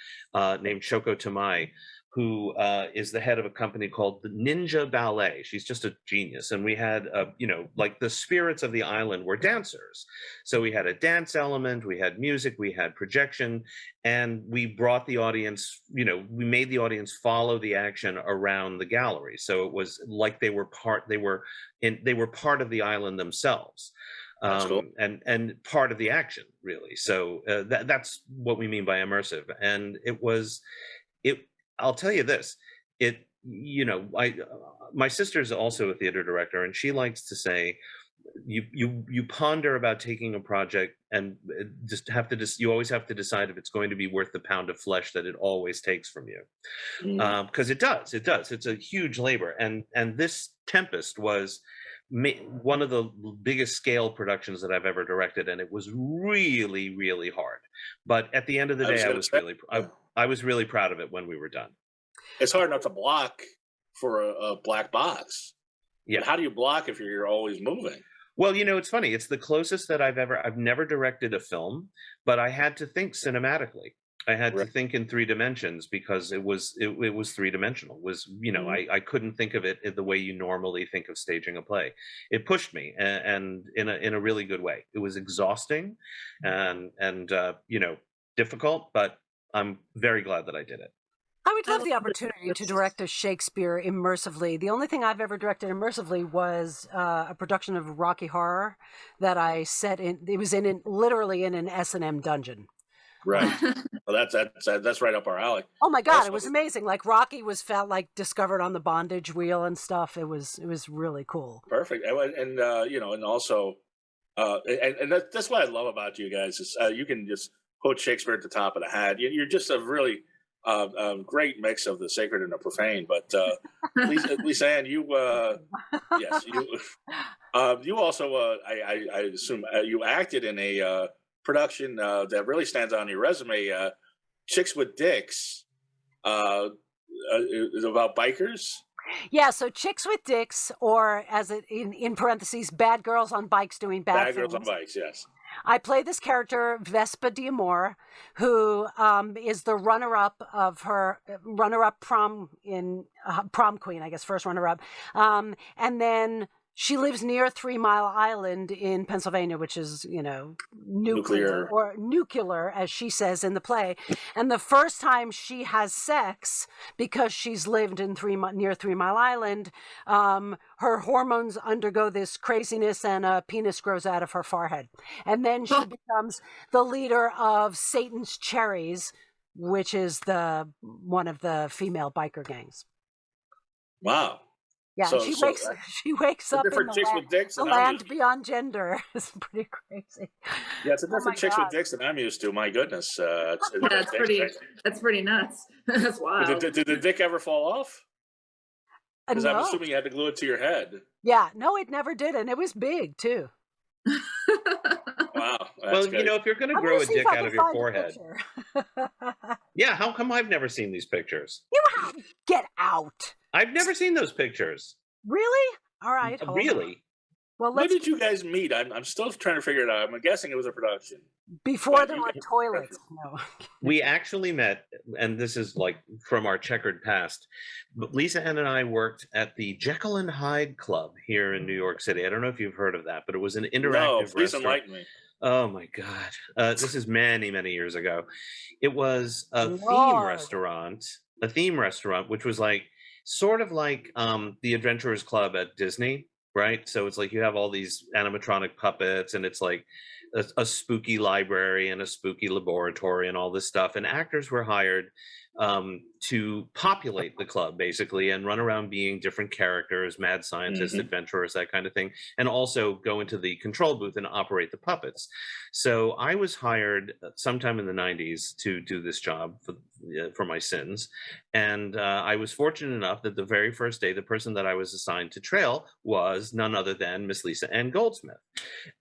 named Shoko Tamai, who is the head of a company called the Ninja Ballet. She's just a genius. And we had, like the spirits of the island were dancers. So we had a dance element, we had music, we had projection, and we brought the audience, we made the audience follow the action around the gallery. So it was like they were part of the island themselves. Cool. And part of the action, really. So that's what we mean by immersive. And I'll tell you this, my sister's also a theater director, and she likes to say, you ponder about taking a project and you always have to decide if it's going to be worth the pound of flesh that it always takes from you. Because it does. It's a huge labor. And this Tempest was one of the biggest scale productions that I've ever directed, and it was really, really hard. But at the end of the day, I was really proud of it when we were done. It's hard enough to block for a black box. Yeah. But how do you block if you're always moving? Well, it's funny. It's the closest that I've never directed a film, but I had to think cinematically. I had to think in 3 dimensions because it was 3-dimensional. I couldn't think of it the way you normally think of staging a play. It pushed me, and in a really good way. It was exhausting and difficult, but I'm very glad that I did it. I would love the opportunity to direct a Shakespeare immersively. The only thing I've ever directed immersively was a production of Rocky Horror that I set in. It was literally in an S&M dungeon. Right. Well, that's right up our alley. Oh my God, it was amazing. Like Rocky felt like discovered on the bondage wheel and stuff. It was really cool. Perfect. And and also, and that's what I love about you guys is you can just put Shakespeare at the top of the hat. You're just a really great mix of the sacred and the profane. But Lisa Ann, you you also I assume you acted in a production that really stands out on your resume, Chicks with Dicks, is about bikers. Yeah, so Chicks with Dicks, or as it in parentheses, bad girls on bikes doing bad things. Bad girls on bikes, yes. I play this character, Vespa D'Amore, who is the runner-up prom queen, I guess, first runner-up. And then she lives near 3 Mile Island in Pennsylvania, which is, nuclear, as she says in the play. And the first time she has sex, because she's lived in near 3 Mile Island, her hormones undergo this craziness and a penis grows out of her forehead. And then she becomes the leader of Satan's Cherries, which is one of the female biker gangs. Wow. Yeah, she wakes up in the land beyond gender. It's pretty crazy. Yeah, it's a different Chicks with Dicks than I'm used to. My goodness. That's pretty nuts. That's wild. Did the dick ever fall off? Because No. I'm assuming you had to glue it to your head. Yeah, no, it never did, and it was big too. Wow. Well, good. If you're going to grow a dick out of your forehead. Yeah, how come I've never seen these pictures? Get out. I've never seen those pictures. Really? All right. Really? Well, when did you guys meet? I'm still trying to figure it out. I'm guessing it was a production. Before there were toilets. No. We actually met, and this is like from our checkered past, but Lisa Ann and I worked at the Jekyll and Hyde Club here in New York City. I don't know if you've heard of that, but it was an interactive restaurant. Please enlighten me. Oh my God. This is many, many years ago. It was a theme restaurant, which was like, sort of like the Adventurers Club at Disney, right? So it's like you have all these animatronic puppets, and it's like a spooky library and a spooky laboratory and all this stuff. And actors were hired to populate the club, basically, and run around being different characters, mad scientists, adventurers, that kind of thing, and also go into the control booth and operate the puppets. So I was hired sometime in the 90s to do this job for my sins. And I was fortunate enough that the very first day, the person that I was assigned to trail was none other than Miss Lisa Ann Goldsmith.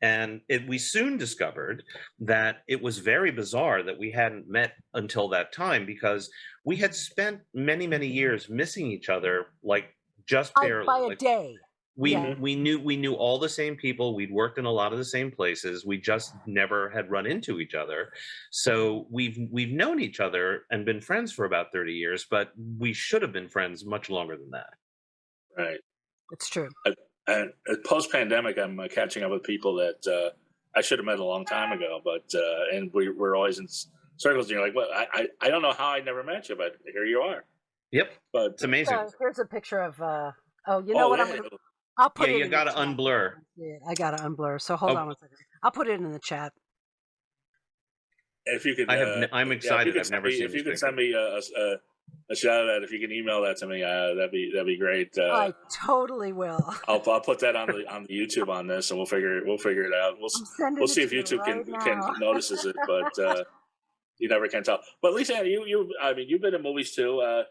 And we soon discovered that it was very bizarre that we hadn't met until that time, because we had spent many, many years missing each other, like just barely. By a day. We knew all the same people. We'd worked in a lot of the same places. We just never had run into each other. So we've known each other and been friends for about 30 years, but we should have been friends much longer than that. Right. It's true. And post-pandemic, I'm catching up with people that I should have met a long time ago, but and we're always in circles. And you're like, well, I don't know how I never met you, but here you are. Yep. But it's amazing. Here's a picture of. I'll put it. You got to unblur. I got to unblur. So hold on one second. I'll put it in the chat. If you could, I'm excited. I've never seen. If you could send me a shout out, if you can email that to me, that'd be great. I totally will. I'll put that on the YouTube on this, and we'll figure it out. We'll see if YouTube can notices it, but you never can tell. But Lisa, you've been in movies too.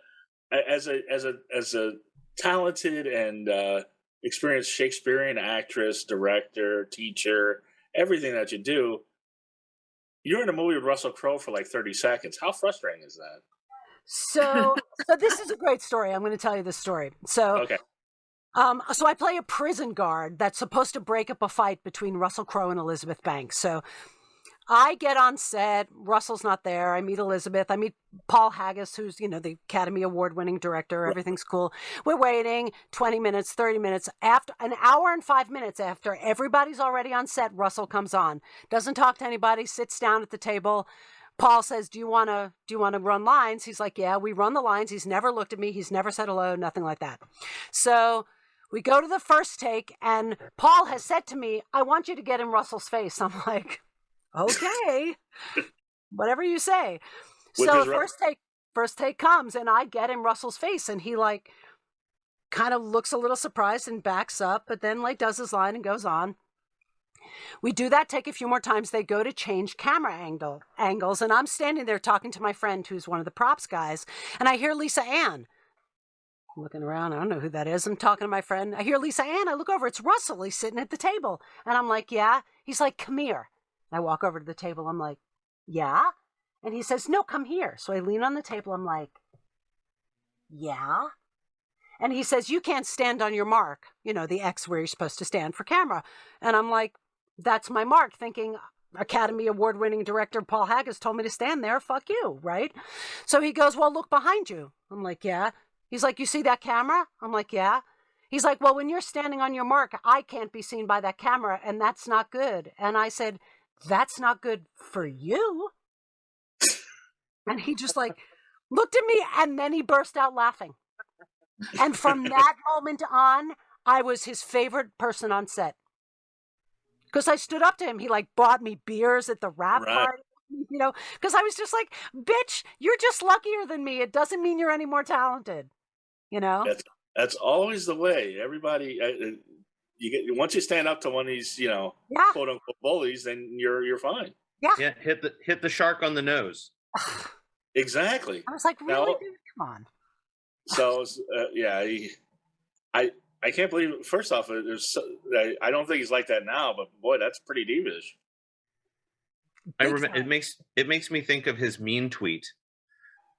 As a talented and experienced Shakespearean actress, director, teacher, everything that you do, you're in a movie with Russell Crowe for like 30 seconds. How frustrating is that? So this is a great story. I'm going to tell you this story. So, okay. So I play a prison guard that's supposed to break up a fight between Russell Crowe and Elizabeth Banks. So I get on set. Russell's not there. I meet Elizabeth. I meet Paul Haggis, who's, the Academy Award-winning director. Everything's cool. We're waiting 20 minutes, 30 minutes. After an hour and 5 minutes after everybody's already on set, Russell comes on. Doesn't talk to anybody, sits down at the table. Paul says, do you want to run lines? He's like, yeah, we run the lines. He's never looked at me. He's never said hello, nothing like that. So we go to the first take, and Paul has said to me, I want you to get in Russell's face. I'm like, okay, whatever you say. So the first take comes, and I get in Russell's face, and he kind of looks a little surprised and backs up, but then does his line and goes on. We do that take a few more times. They go to change camera angles, and I'm standing there talking to my friend who's one of the props guys, and I hear Lisa Ann. I'm looking around. I don't know who that is. I'm talking to my friend. I hear Lisa Ann. I look over. It's Russell. He's sitting at the table, and I'm like, yeah. He's like, come here. I walk over to the table. I'm like, yeah? And he says, no, come here. So I lean on the table. I'm like, yeah? And he says, you can't stand on your mark, the X where you're supposed to stand for camera. And I'm like, that's my mark, thinking Academy Award-winning director Paul Haggis told me to stand there. Fuck you, right? So he goes, well, look behind you. I'm like, yeah. He's like, you see that camera? I'm like, yeah. He's like, well, when you're standing on your mark, I can't be seen by that camera, and that's not good. And I said, that's not good for you. And he just looked at me, and then he burst out laughing. And from that moment on, I was his favorite person on set. Because I stood up to him. He bought me beers at the wrap party, because I was just like, bitch, you're just luckier than me. It doesn't mean you're any more talented, That's always the way. Everybody, once you stand up to one of these, quote unquote bullies, then you're fine. Yeah. Yeah. Hit the shark on the nose. Exactly. I was like, really, dude? Come on. So I can't believe. First off, I don't think he's like that now, but boy, that's pretty divish. It makes me think of his mean tweet,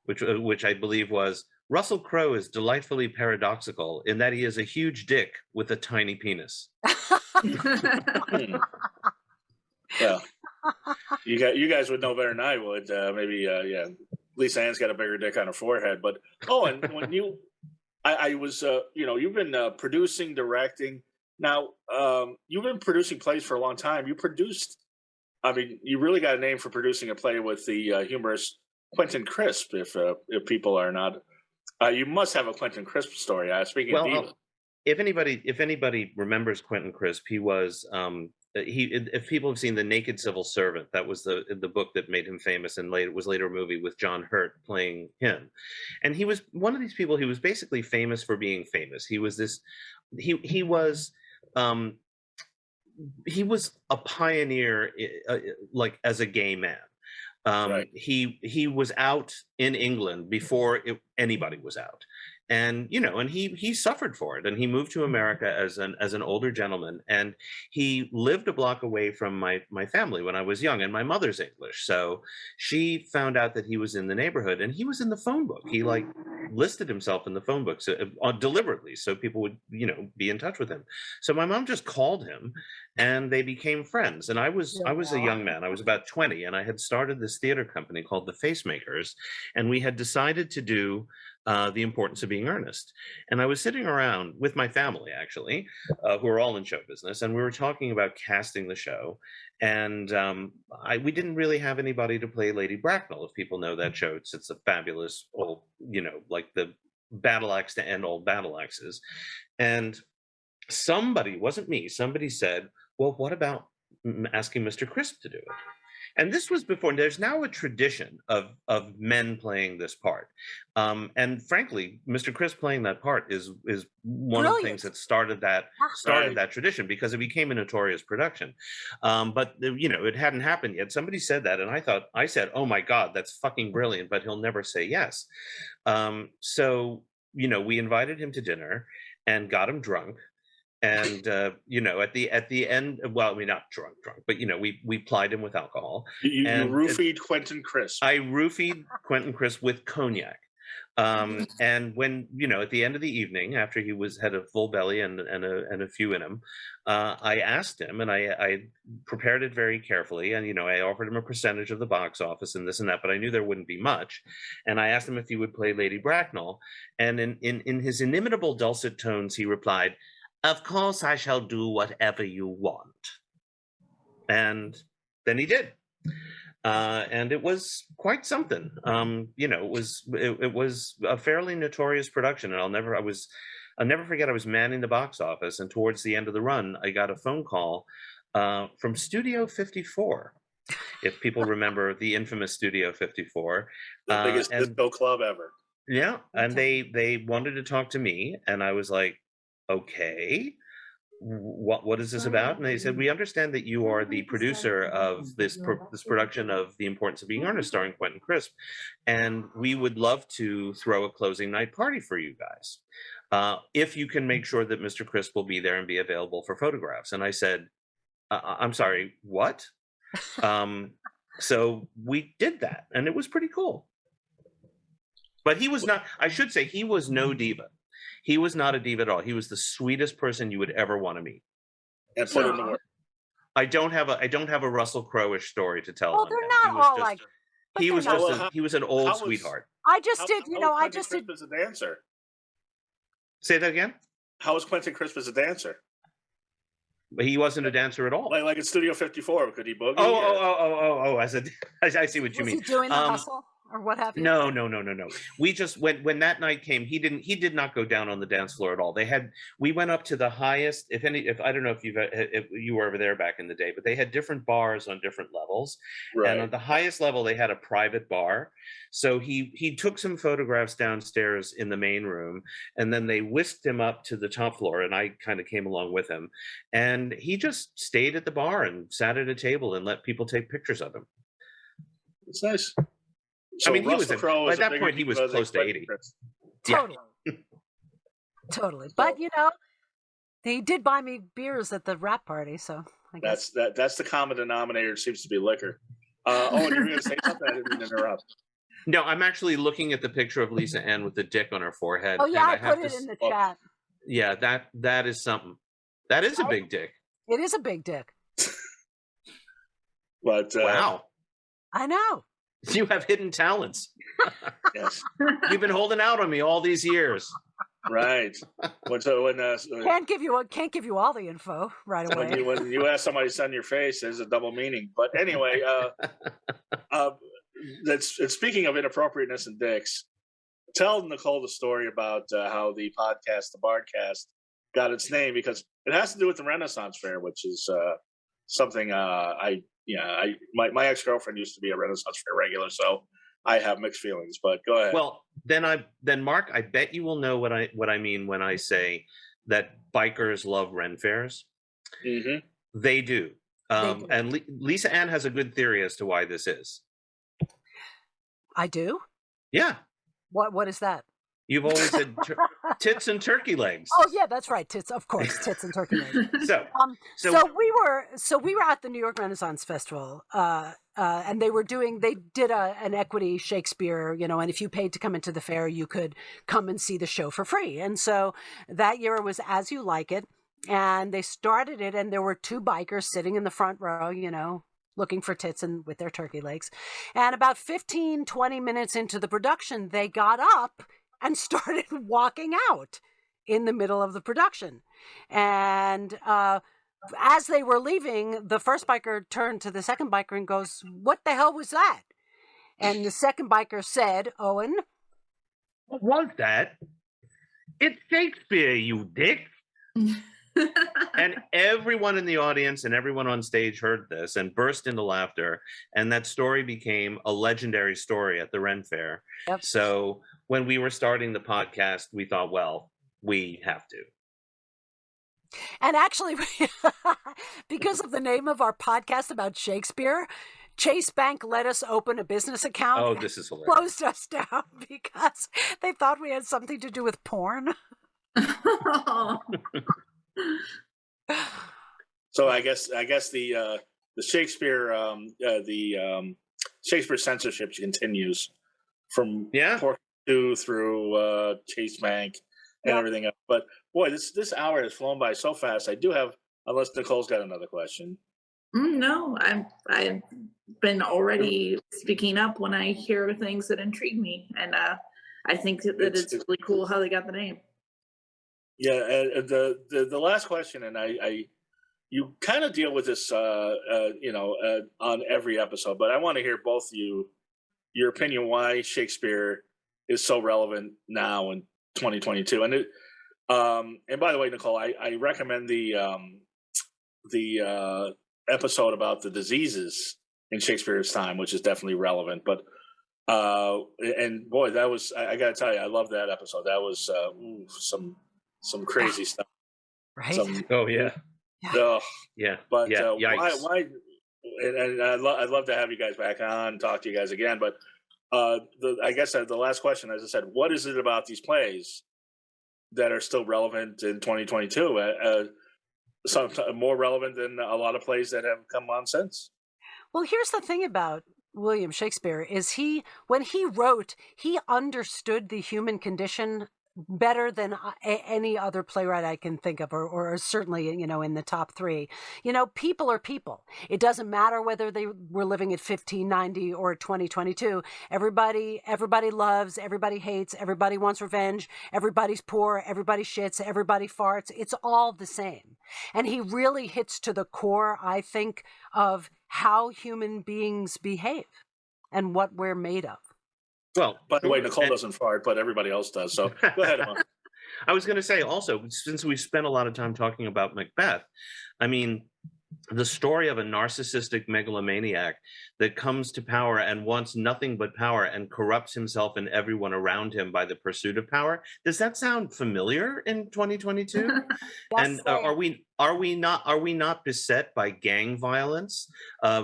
which I believe was, Russell Crowe is delightfully paradoxical in that he is a huge dick with a tiny penis. Well, you guys would know better than I would. Maybe Lisa Ann's got a bigger dick on her forehead, but and when I was you've been producing, directing. Now you've been producing plays for a long time. You really got a name for producing a play with the humorist Quentin Crisp. If people are not You must have a Quentin Crisp story. Speaking of diva. If anybody remembers Quentin Crisp, he was if people have seen The Naked Civil Servant, that was the book that made him famous, and was later a movie with John Hurt playing him. And he was one of these people who was basically famous for being famous. He was a pioneer, like as a gay man. Right. He was out in England before anybody was out, and he suffered for it, and he moved to America as an older gentleman, and he lived a block away from my family when I was young, and my mother's English, so she found out that he was in the neighborhood, and he was in the phone book. He like listed himself in the phone book deliberately, so people would be in touch with him. So my mom just called him, and they became friends. And I was a young man. I was about 20, and I had started this theater company called the Facemakers, and we had decided to do The Importance of Being Earnest. And I was sitting around with my family, actually, who are all in show business, and we were talking about casting the show. And we didn't really have anybody to play Lady Bracknell. If people know that show, it's a fabulous old, like the battle axe to end all battle axes. And somebody, wasn't me, somebody said, well, what about asking Mr. Crisp to do it? And this was before. There's now a tradition of men playing this part, and frankly, Mr. Crisp playing that part is one of the things that started that tradition, because it became a notorious production. But it hadn't happened yet. Somebody said that, and I said, oh my God, that's fucking brilliant, but he'll never say yes. So we invited him to dinner and got him drunk. And at the end, well, I mean, not drunk, but we plied him with alcohol. You roofied Quentin Crisp. I roofied Quentin Crisp with cognac. And when at the end of the evening, after he had a full belly and a few in him, I asked him, and I prepared it very carefully, and I offered him a percentage of the box office and this and that, but I knew there wouldn't be much. And I asked him if he would play Lady Bracknell, and in his inimitable dulcet tones, he replied, "Of course I shall do whatever you want." And then he did. And it was quite something. It was a fairly notorious production, and I'll never forget, I was manning the box office, and towards the end of the run, I got a phone call from Studio 54. If people remember the infamous Studio 54. The biggest disco club ever. Yeah, and they wanted to talk to me, and I was like, okay, what is this about? And they said, we understand that you are the producer of this production of The Importance of Being Earnest, starring Quentin Crisp, and we would love to throw a closing night party for you guys, if you can make sure that Mr. Crisp will be there and be available for photographs. And I said, I'm sorry, what? So we did that, and it was pretty cool. But he was not, I should say, he was no diva. He was not a diva at all. He was the sweetest person you would ever want to meet. And put in the work. I don't have a Russell Crowe-ish story to tell. Well, they're not all like. He was an old sweetheart. I just did. As a dancer. Say that again. How was Quentin Crisp as a dancer? But he wasn't a dancer at all. Like in Studio 54, could he boogie? I see what you mean. Was he doing the hustle? Or what have you? No. We just when that night came, he did not go down on the dance floor at all. We went up to the highest, if I don't know if you were over there back in the day, but they had different bars on different levels. Right. And on the highest level, they had a private bar. So he took some photographs downstairs in the main room, and then they whisked him up to the top floor, and I kind of came along with him. And he just stayed at the bar and sat at a table and let people take pictures of him. It's nice. So I mean, Russell Crowe at that point, he was close to 80. Totally. Yeah. Totally. But, he did buy me beers at the wrap party, so I guess. That's the common denominator. It seems to be liquor. Oh, you were going to say something? I didn't mean to interrupt. No, I'm actually looking at the picture of Lisa Ann with the dick on her forehead. Oh, yeah, I put it in the chat. Yeah, that is something. That is a big dick. It is a big dick. But wow. I know. You have hidden talents. Yes. You've been holding out on me all these years. Right. Can't give you all the info right away. When you ask somebody to send your face, there's a double meaning. But anyway, speaking of inappropriateness and dicks, tell Nicole the story about how the podcast, the Bardcast, got its name, because it has to do with the Renaissance Fair, which is something my ex-girlfriend used to be a Renaissance Fair regular, so I have mixed feelings. But go ahead. Well, then Mark, I bet you will know what I mean when I say that bikers love Ren fairs. Mm-hmm. They do. And Lisa Ann has a good theory as to why this is. I do? Yeah. What is that? You've always said tits and turkey legs. Oh yeah, that's right. Tits, of course, tits and turkey legs. So we were at the New York Renaissance Festival, and they did an equity Shakespeare, and if you paid to come into the fair, you could come and see the show for free. And so that year it was As You Like It, and they started it, and there were two bikers sitting in the front row, looking for tits and with their turkey legs. And about 15, 20 minutes into the production, they got up and started walking out in the middle of the production. And as they were leaving, the first biker turned to the second biker and goes, "What the hell was that?" And the second biker said, "Owen, what was that? It's Shakespeare, you dick." And everyone in the audience and everyone on stage heard this and burst into laughter. And that story became a legendary story at the Ren Fair. Yep. So when we were starting the podcast, we thought, well, we have to. And actually, because of the name of our podcast about Shakespeare, Chase Bank let us open a business account. Oh, this is hilarious. Closed us down because they thought we had something to do with porn. So I guess the Shakespeare Shakespeare censorship continues from Pork 2 through Chase Bank and everything else. But boy, this hour has flown by so fast. I do have, unless Nicole's got another question. No, I've been already speaking up when I hear things that intrigue me, and I think that it's really cool how they got the name. Yeah, the last question, and you kind of deal with this, on every episode, but I want to hear both of your opinion why Shakespeare is so relevant now in 2022. And by the way, Nicole, I recommend the episode about the diseases in Shakespeare's time, which is definitely relevant. But and boy, that was, I got to tell you, I love that episode. That was some crazy stuff. Right. Oh yeah. Yeah. But why? And I'd love to have you guys back on, talk to you guys again. But I guess the last question, as I said, what is it about these plays that are still relevant in 2022? Some more relevant than a lot of plays that have come on since. Well, here's the thing about William Shakespeare is when he wrote, he understood the human condition better than any other playwright I can think of, or certainly, in the top three. People are people. It doesn't matter whether they were living at 1590 or 2022. Everybody loves, everybody hates, everybody wants revenge, everybody's poor, everybody shits, everybody farts. It's all the same. And he really hits to the core, I think, of how human beings behave and what we're made of. Well, by the way, Nicole doesn't fart, but everybody else does. So go ahead, Emma. I was going to say also, since we spent a lot of time talking about Macbeth, I mean, the story of a narcissistic megalomaniac that comes to power and wants nothing but power and corrupts himself and everyone around him by the pursuit of power. Does that sound familiar in 2022? Yes, and are we not beset by gang violence?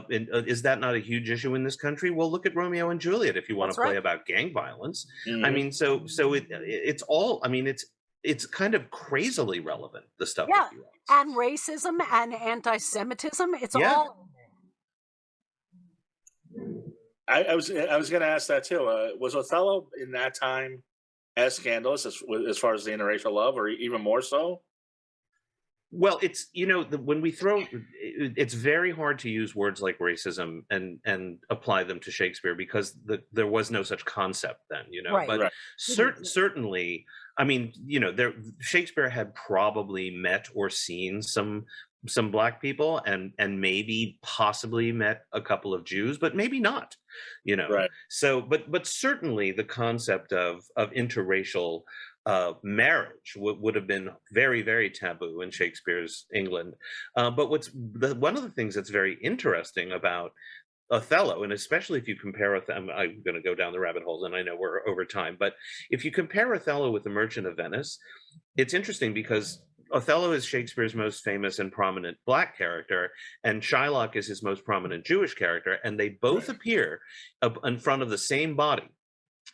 Is that not a huge issue in this country? Well, look at Romeo and Juliet if you want to play about gang violence. Mm-hmm. I mean, so it's all. I mean, it's kind of crazily relevant, the stuff that he writes. And racism and anti-Semitism, it's all. I was going to ask that too. Was Othello in that time as scandalous as far as the interracial love, or even more so? Well, it's, when we it's very hard to use words like racism and apply them to Shakespeare because there was no such concept then, Right. But certainly I mean, Shakespeare had probably met or seen some Black people, and maybe possibly met a couple of Jews, but maybe not, Right. So, but certainly the concept of interracial marriage would have been very, very taboo in Shakespeare's England. But one of the things that's very interesting about Othello, and especially if you compare I'm going to go down the rabbit holes, and I know we're over time, but if you compare Othello with The Merchant of Venice, it's interesting because Othello is Shakespeare's most famous and prominent Black character, and Shylock is his most prominent Jewish character, and they both appear in front of the same body.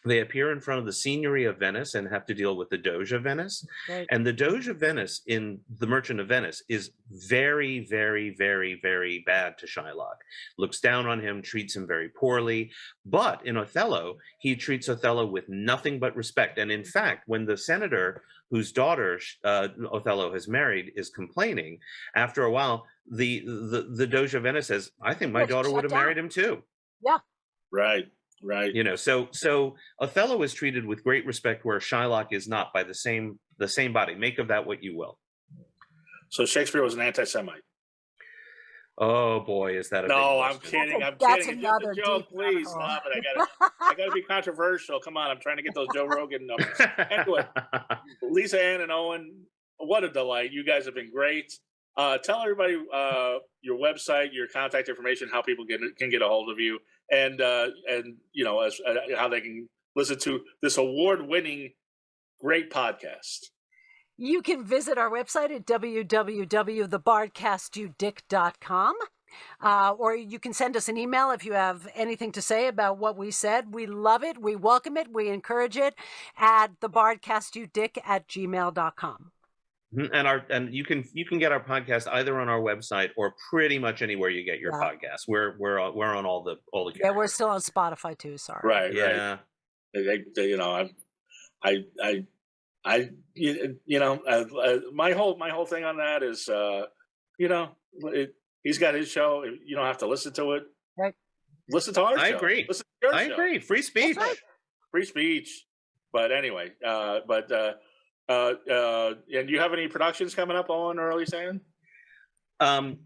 They appear in front of the Signory of Venice and have to deal with the Doge of Venice. Right. And the Doge of Venice in The Merchant of Venice is very, very, very, very bad to Shylock. Looks down on him, treats him very poorly. But in Othello, he treats Othello with nothing but respect. And in fact, when the senator whose daughter Othello has married is complaining, after a while, the Doge of Venice says, "I think my daughter would have married him too." Yeah. Right. Right. So Othello is treated with great respect, where Shylock is not, by the same body. Make of that what you will. So Shakespeare was an anti-Semite. Oh boy, is that a no? Big I'm kidding. I'm That's kidding. Another it's a joke. Please stop it. I gotta be controversial. Come on, I'm trying to get those Joe Rogan numbers. Anyway, Lisa, Ann, and Owen, what a delight. You guys have been great. Tell everybody your website, your contact information, how people can get a hold of you, and how they can listen to this award-winning great podcast. You can visit our website at www.thebardcastyoudick.com. Or you can send us an email if you have anything to say about what we said. We love it. We welcome it. We encourage it at thebardcastyoudick@gmail.com. And you can get our podcast either on our website or pretty much anywhere you get your podcast. We're on all the carriers. Yeah, we're still on Spotify too. Sorry. Right. Yeah. My whole thing on that is he's got his show. You don't have to listen to it. Right. Listen to our show. I agree. Listen to your show. I agree. Free speech. Right. Free speech. But anyway, and do you have any productions coming up, Owen or Elise Ann? I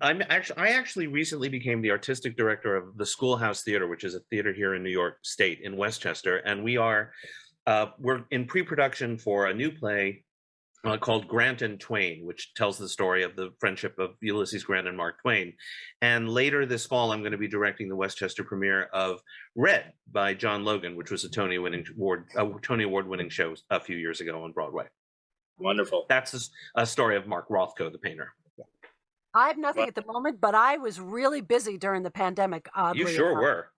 actually recently became the artistic director of the Schoolhouse Theater, which is a theater here in New York State in Westchester, and we're in pre-production for a new play called Grant and Twain, which tells the story of the friendship of Ulysses Grant and Mark Twain. And later this fall, I'm going to be directing the Westchester premiere of Red by John Logan, which was a Tony Award-winning show a few years ago on Broadway. Wonderful. That's a story of Mark Rothko, the painter. I have nothing at the moment, but I was really busy during the pandemic. You sure were.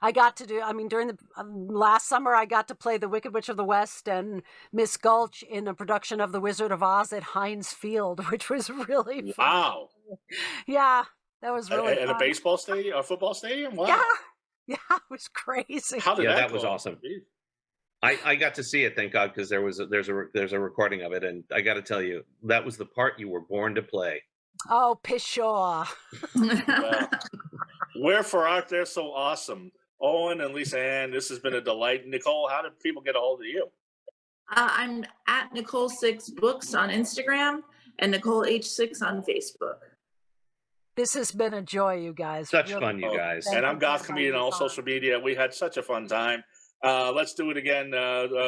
I got to during the last summer, I got to play the Wicked Witch of the West and Miss Gulch in a production of The Wizard of Oz at Heinz Field, which was really fun. Wow. Yeah, that was really fun. At a baseball stadium, a football stadium? Wow. Yeah, it was crazy. How did that was awesome. I got to see it, thank God, because there's a recording of it, and I got to tell you, that was the part you were born to play. Oh, pshaw. Well, wherefore art thou so awesome? Owen and Lisa Ann, this has been a delight. Nicole, how do people get a hold of you? I'm at Nicole6Books on Instagram and Nicole H6 on Facebook. This has been a joy, you guys. Such fun, you guys. And I'm Goth Comedian on all social media. We had such a fun time. Let's do it again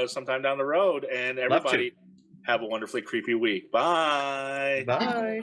sometime down the road. And everybody have a wonderfully creepy week. Bye. Bye.